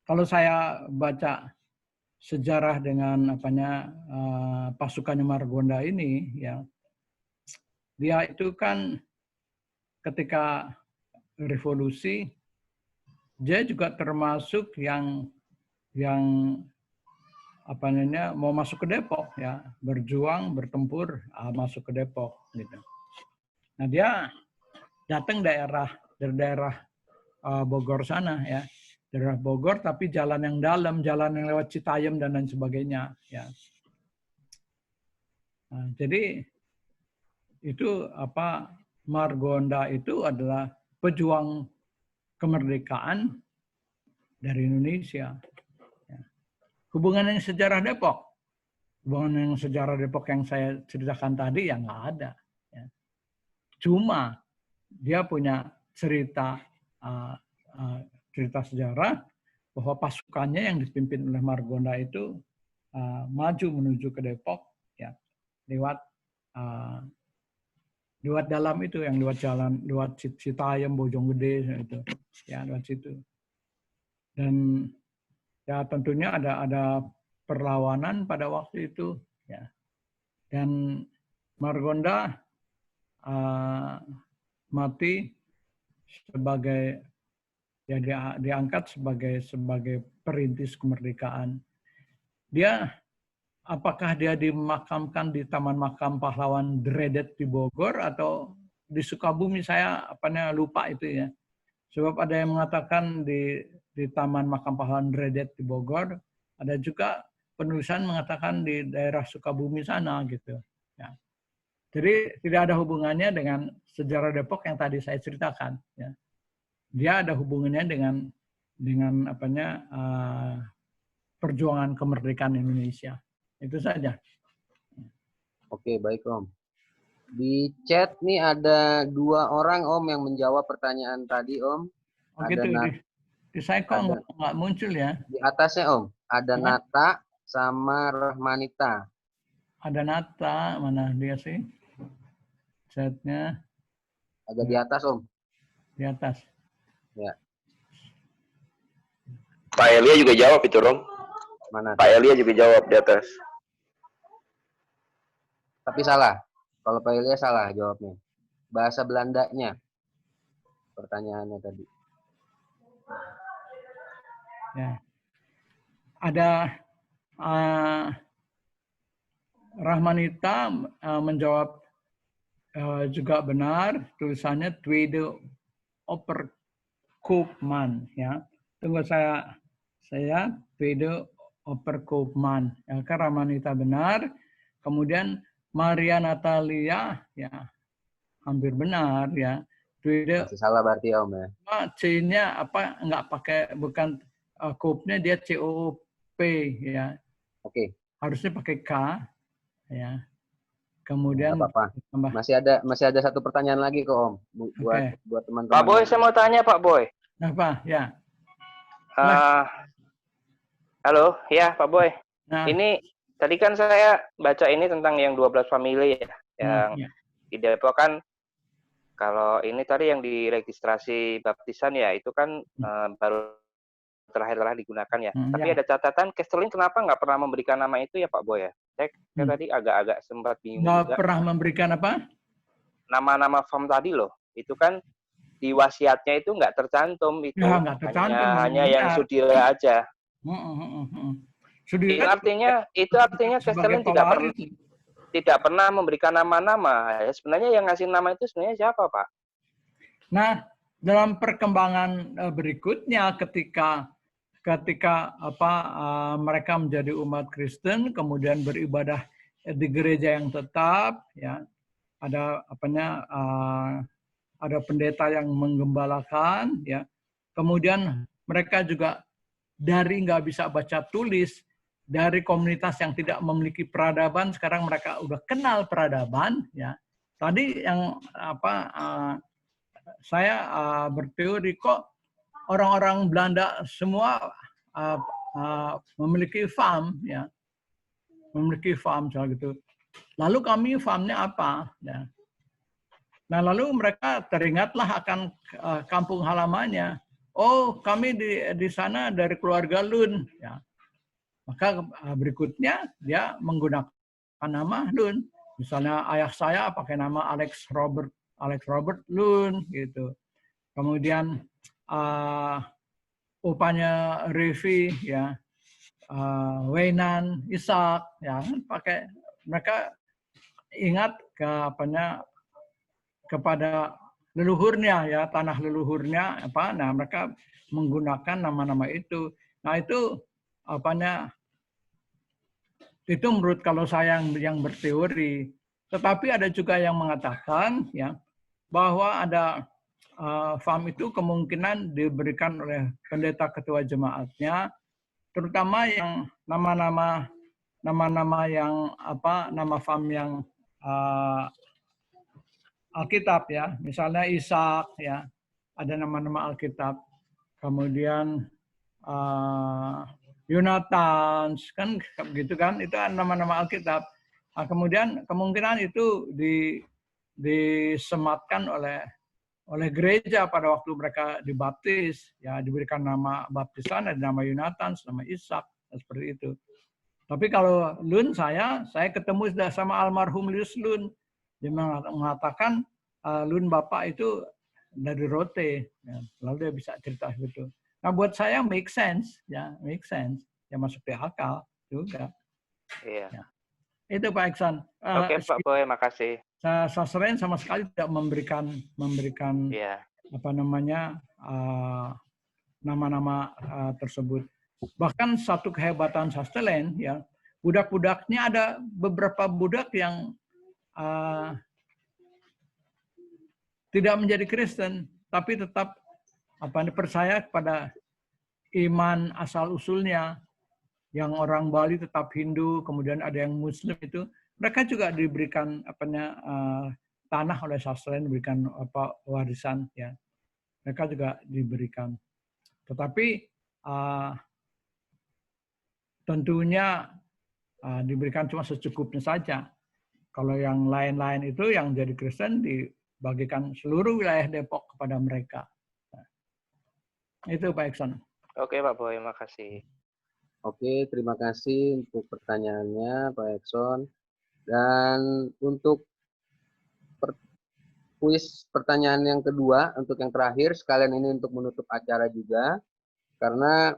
Kalau saya baca sejarah dengan pasukannya Margonda ini, ya, dia itu kan ketika revolusi, dia juga termasuk yang mau masuk ke Depok, ya, berjuang, bertempur, masuk ke Depok, gitu. Nah, dia datang dari daerah Bogor sana, ya. daerah Bogor, tapi jalan yang dalam, jalan yang lewat Citayam dan lain sebagainya. Ya. Nah, jadi itu Margonda itu adalah pejuang kemerdekaan dari Indonesia. Ya. Hubungan yang sejarah Depok, hubungan yang sejarah Depok yang saya ceritakan tadi ya nggak ada. Ya. Cuma dia punya cerita sejarah bahwa pasukannya yang dipimpin oleh Margonda itu maju menuju ke Depok ya lewat dalam itu yang lewat jalan lewat Citayam, Bojonggede itu ya lewat situ. Dan ya tentunya ada perlawanan pada waktu itu ya. Dan Margonda mati sebagai ya diangkat sebagai perintis kemerdekaan. Apakah dia dimakamkan di Taman Makam Pahlawan Dredet di Bogor atau di Sukabumi? Saya lupa itu ya. Sebab ada yang mengatakan di Taman Makam Pahlawan Dredet di Bogor, ada juga penulisan mengatakan di daerah Sukabumi sana gitu. Ya. Jadi tidak ada hubungannya dengan sejarah Depok yang tadi saya ceritakan. Ya. Dia ada hubungannya dengan perjuangan kemerdekaan Indonesia. Itu saja. Oke, baik Om. Di chat nih ada 2 orang Om yang menjawab pertanyaan tadi Om. Oh gitu, di saya kok nggak muncul ya? Di atasnya Om, ada Nata sama Rahmanita. Ada Nata, mana dia sih? Chatnya. Agak di atas Om. Di atas. Ya. Pak Elia juga jawab itu, Rom. Mana? Pak Elia juga jawab di atas. Tapi salah. Kalau Pak Elia salah jawabnya. Bahasa Belandanya. Pertanyaannya tadi. Ya. Ada Rahmanita menjawab juga benar. Tulisannya Tweede Opperkoopman ya. Tunggu saya Tweede Opperkoopman. Ya, kan Rahmanita benar. Kemudian Maria Natalia ya hampir benar ya. Tweede masih salah berarti Om ya. C-nya enggak pakai bukan koopnya dia COOP ya. Oke. Harusnya pakai K ya. Kemudian apa-apa. Masih ada satu pertanyaan lagi kok Om buat teman-teman. Pak Boy, saya mau tanya Pak Boy. Apa? Ya. Halo, ya Pak Boy. Nah. Ini tadi kan saya baca ini tentang yang 12 famili ya, yang di Depok kan. Kalau ini tadi yang diregistrasi baptisan ya, itu kan baru terakhir digunakan ya. Tapi ada catatan, Kestelin kenapa nggak pernah memberikan nama itu ya Pak Boy ya? Saya tadi agak-agak sempat bingung. Nggak pernah memberikan apa? Nama-nama farm tadi loh. Itu kan di wasiatnya itu nggak tercantum itu. Ya, nggak tercantum. Hanya yang Sudira aja. Sudira itu artinya Kestelin tidak pernah memberikan nama-nama. Ya, sebenarnya yang ngasih nama itu sebenarnya siapa, Pak? Nah, dalam perkembangan berikutnya ketika mereka menjadi umat Kristen, kemudian beribadah di gereja yang tetap, ya ada ada pendeta yang menggembalakan, ya. Kemudian mereka juga dari nggak bisa baca tulis, dari komunitas yang tidak memiliki peradaban, sekarang mereka udah kenal peradaban, ya. Tadi yang saya berteori kok orang-orang Belanda semua memiliki farm, ya, memiliki farm soal gitu. Lalu kami farmnya apa? Ya. Nah lalu mereka teringatlah akan kampung halamannya. Oh kami di sana dari keluarga Lun. Ya. Maka berikutnya dia menggunakan nama Lun. Misalnya ayah saya pakai nama Alex Robert Lun gitu. Kemudian opanya Revi ya, Weinan, Ishak ya, pakai mereka ingat kepada leluhurnya ya, tanah leluhurnya apa. Nah, mereka menggunakan nama-nama itu. Nah, itu apanya? Itu menurut kalau saya yang berteori. Tetapi ada juga yang mengatakan ya bahwa ada farm itu kemungkinan diberikan oleh pendeta ketua jemaatnya, terutama yang nama-nama yang apa, nama farm yang Alkitab ya, misalnya Ishak ya, ada nama-nama Alkitab. Kemudian Yonatan kan gitu kan, itu nama-nama Alkitab. Nah, kemudian kemungkinan itu disematkan oleh gereja pada waktu mereka dibaptis, ya diberikan nama baptisan, ada nama Yonatan, nama Ishak, seperti itu. Tapi kalau Lun saya ketemu sudah sama almarhum Lius Lun, dia mengatakan Lun bapak itu dari Rote, ya, lalu dia bisa cerita begitu. Nah buat saya make sense, ya make sense, ya masuk di akal juga. Iya. Ya. Itu Pak Iksan. Oke Pak Boy, makasih. Sasren sama sekali tidak memberikan apa namanya nama-nama tersebut. Bahkan satu kehebatan Sastelen ya, budak-budaknya ada beberapa budak yang tidak menjadi Kristen, tapi tetap percaya kepada iman asal usulnya. Yang orang Bali tetap Hindu, kemudian ada yang Muslim itu, mereka juga diberikan tanah oleh Sastelen, diberikan warisan ya. Mereka juga diberikan. Tetapi tentunya diberikan cuma secukupnya saja. Kalau yang lain-lain itu yang jadi Kristen dibagikan seluruh wilayah Depok kepada mereka. Itu Pak Iksan. Oke Pak Boy, makasih. Oke, terima kasih untuk pertanyaannya Pak Ekson. Dan untuk kuis pertanyaan yang kedua, untuk yang terakhir, sekalian ini untuk menutup acara juga. Karena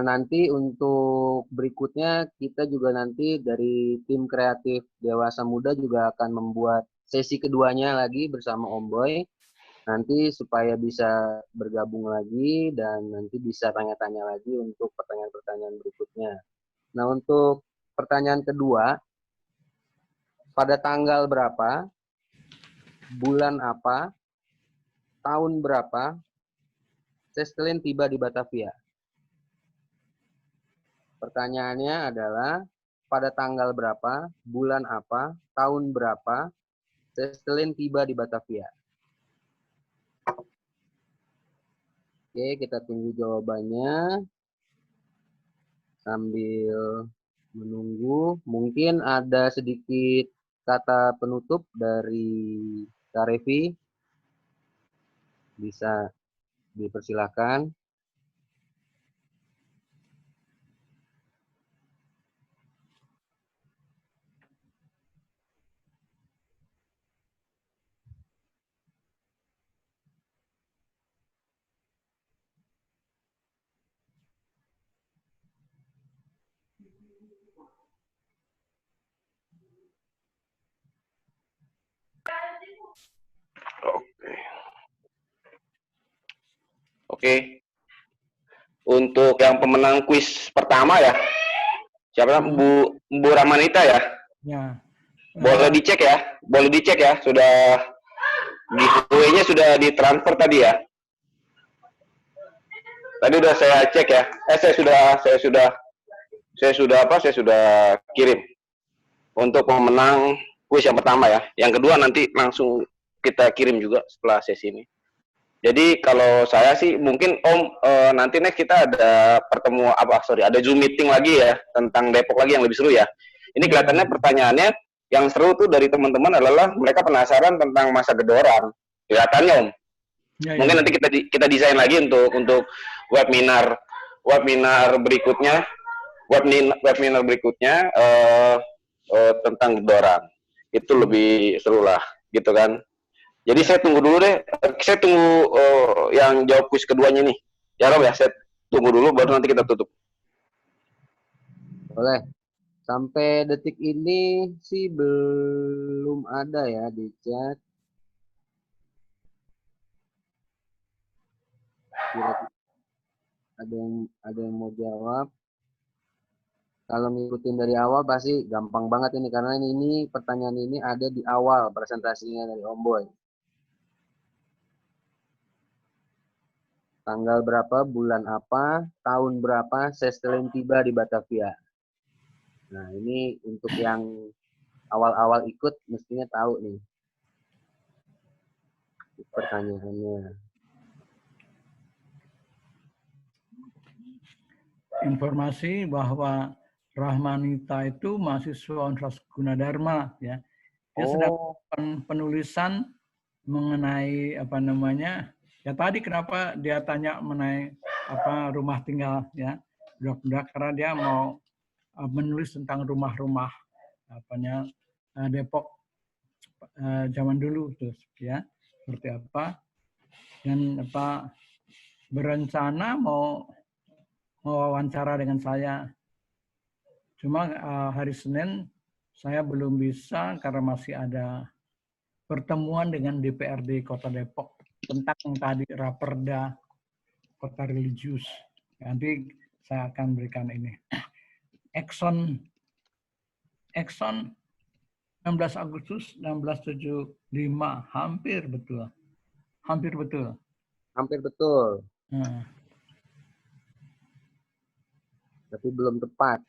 nanti untuk berikutnya kita juga nanti dari tim kreatif Dewasa Muda juga akan membuat sesi keduanya lagi bersama Om Boy. Nanti supaya bisa bergabung lagi dan nanti bisa tanya-tanya lagi untuk pertanyaan-pertanyaan berikutnya. Nah, untuk pertanyaan kedua, pada tanggal berapa, bulan apa, tahun berapa, Sastelen tiba di Batavia? Pertanyaannya adalah, pada tanggal berapa, bulan apa, tahun berapa, Sastelen tiba di Batavia? Oke, kita tunggu jawabannya sambil menunggu. Mungkin ada sedikit kata penutup dari Kak Revi. Bisa dipersilakan. Oke. Untuk yang pemenang kuis pertama ya, siapa Bu Ramanita ya? Ya. Boleh dicek ya, sudah giveaway-nya sudah ditransfer tadi ya. Tadi udah saya cek ya. Saya sudah kirim untuk pemenang kuis yang pertama ya. Yang kedua nanti langsung kita kirim juga setelah sesi ini. Jadi kalau saya sih mungkin Om nanti next kita ada ada Zoom meeting lagi ya tentang Depok lagi yang lebih seru ya. Ini kelihatannya pertanyaannya yang seru tuh dari teman-teman adalah mereka penasaran tentang masa gedoran. Kelihatannya Om. Mungkin nanti kita desain lagi untuk webinar berikutnya. Webinar berikutnya tentang gedoran. Itu lebih seru lah gitu kan. Jadi saya tunggu dulu deh. Saya tunggu yang jawab kuis keduanya nih. Ya Rob ya, saya tunggu dulu baru nanti kita tutup. Boleh. Sampai detik ini sih belum ada ya di chat. ada yang mau jawab? Kalau ngikutin dari awal pasti gampang banget ini, karena ini pertanyaan ini ada di awal presentasinya dari Om Boy. Tanggal berapa, bulan apa, tahun berapa Sestelin tiba di Batavia? Nah, ini untuk yang awal-awal ikut mestinya tahu nih pertanyaannya. Informasi bahwa Rahmanita itu mahasiswa Universitas Gunadarma, ya. Dia sedang penulisan mengenai apa namanya, ya tadi kenapa dia tanya mengenai apa rumah tinggal, ya, blok-blok, karena dia mau menulis tentang rumah-rumah apanya Depok zaman dulu tuh, ya, seperti apa, dan apa berencana mau wawancara dengan saya. Cuma hari Senin saya belum bisa karena masih ada pertemuan dengan DPRD Kota Depok tentang yang tadi Raperda Kota Religius. Nanti saya akan berikan ini. Exxon 16 Agustus 1675, hampir betul. Hampir betul. Hampir betul. Tapi belum tepat.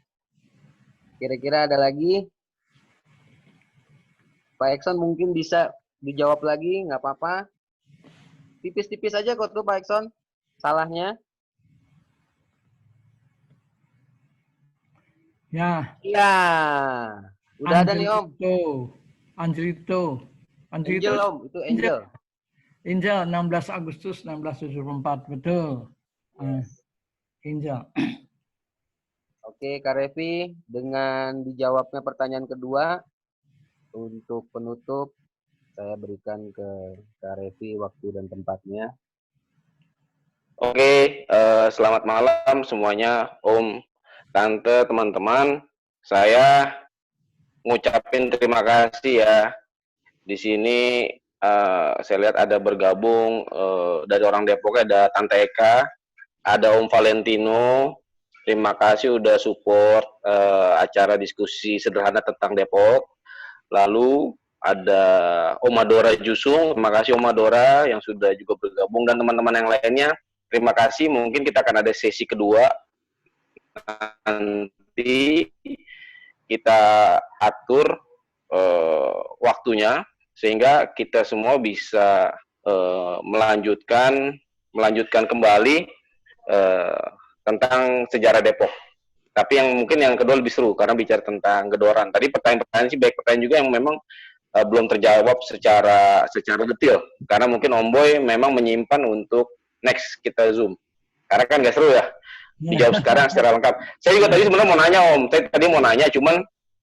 Kira-kira ada lagi? Pak Ekson mungkin bisa dijawab lagi, nggak apa-apa. Tipis-tipis aja kok tuh Pak Ekson, salahnya. Ya. Iya. Udah ada nih Om. Angelito. Angel Om, itu Angel. Angel 16 Agustus 1974, betul. Angel. Oke, Kak Revi, dengan dijawabnya pertanyaan kedua, untuk penutup, saya berikan ke Kak Revi waktu dan tempatnya. Oke, selamat malam semuanya, Om, Tante, teman-teman. Saya ngucapin terima kasih ya. Di sini saya lihat ada bergabung dari orang Depok, ada Tante Eka, ada Om Valentino. Terima kasih udah support acara diskusi sederhana tentang Depok. Lalu ada Om Adora Jusung, terima kasih Om Adora yang sudah juga bergabung, dan teman-teman yang lainnya. Terima kasih, mungkin kita akan ada sesi kedua. Nanti kita atur waktunya, sehingga kita semua bisa melanjutkan kembali tentang sejarah Depok. Tapi yang kedua lebih seru karena bicara tentang Gedoran. Tadi pertanyaan-pertanyaan sih baik pertanyaan juga yang memang belum terjawab secara detail. Karena mungkin Om Boy memang menyimpan untuk next kita Zoom. Karena kan nggak seru ya dijawab sekarang secara lengkap. Saya juga tadi sebenarnya mau nanya Om. Saya tadi mau nanya, cuman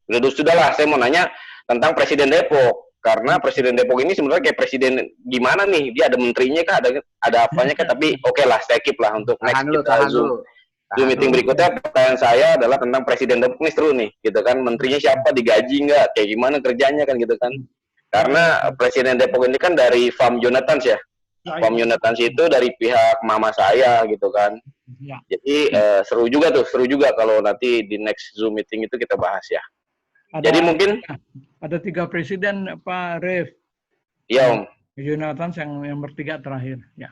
sudahlah. Saya mau nanya tentang Presiden Depok. Karena Presiden Depok ini sebenarnya kayak presiden gimana nih? Dia ada menterinya kah? Ada apanya kah? Tapi oke lah, saya keep lah untuk next kita Zoom. Zoom meeting berikutnya. Pertanyaan saya adalah tentang Presiden Depok ini seru nih, gitu kan? Menterinya siapa? Digaji nggak? Kayak gimana kerjanya kan gitu kan? Karena Presiden Depok ini kan dari Farm Jonathans ya. Farm Jonathans itu dari pihak mama saya gitu kan. Jadi seru juga kalau nanti di next Zoom meeting itu kita bahas ya. Jadi mungkin ada 3 presiden Pak Ref. Iya Om. Jonathans yang bertiga terakhir. Ya.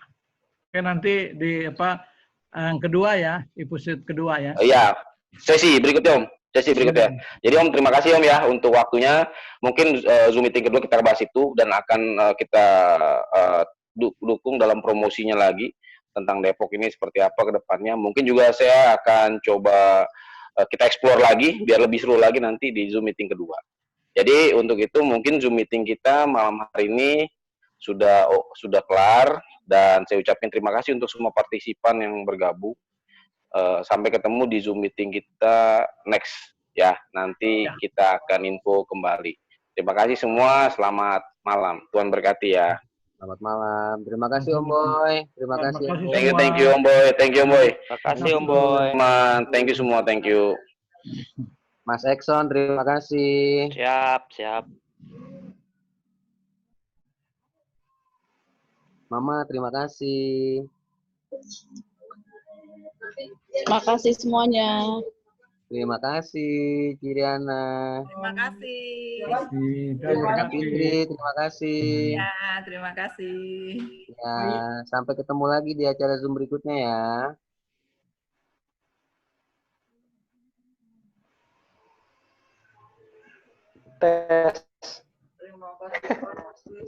Oke, nanti di yang kedua ya, episode kedua ya. Iya, sesi berikutnya Om. Sesi berikutnya. Jadi Om, terima kasih Om ya untuk waktunya. Mungkin Zoom meeting kedua kita bahas itu dan akan kita dukung dalam promosinya lagi tentang Depok ini seperti apa ke depannya. Mungkin juga saya akan coba kita explore lagi biar lebih seru lagi nanti di Zoom meeting kedua. Jadi untuk itu mungkin Zoom meeting kita malam hari ini sudah kelar, dan saya ucapkan terima kasih untuk semua partisipan yang bergabung. Sampai ketemu di Zoom meeting kita next ya. Nanti kita akan info kembali. Terima kasih semua, selamat malam. Tuhan berkati ya. Selamat malam. Terima kasih Om Boy. Terima kasih. Thank you Om Boy. Thank you Om Boy. Terima kasih Om Boy. Thank you semua. Thank you. Mas Ekson, terima kasih. Siap. Mama, terima kasih. Terima kasih semuanya. Terima kasih, Ciriana. Terima kasih. Kak Fitri, terima kasih. Ya, terima kasih. Ya, sampai ketemu lagi di acara Zoom berikutnya ya. Tes. Terima kasih.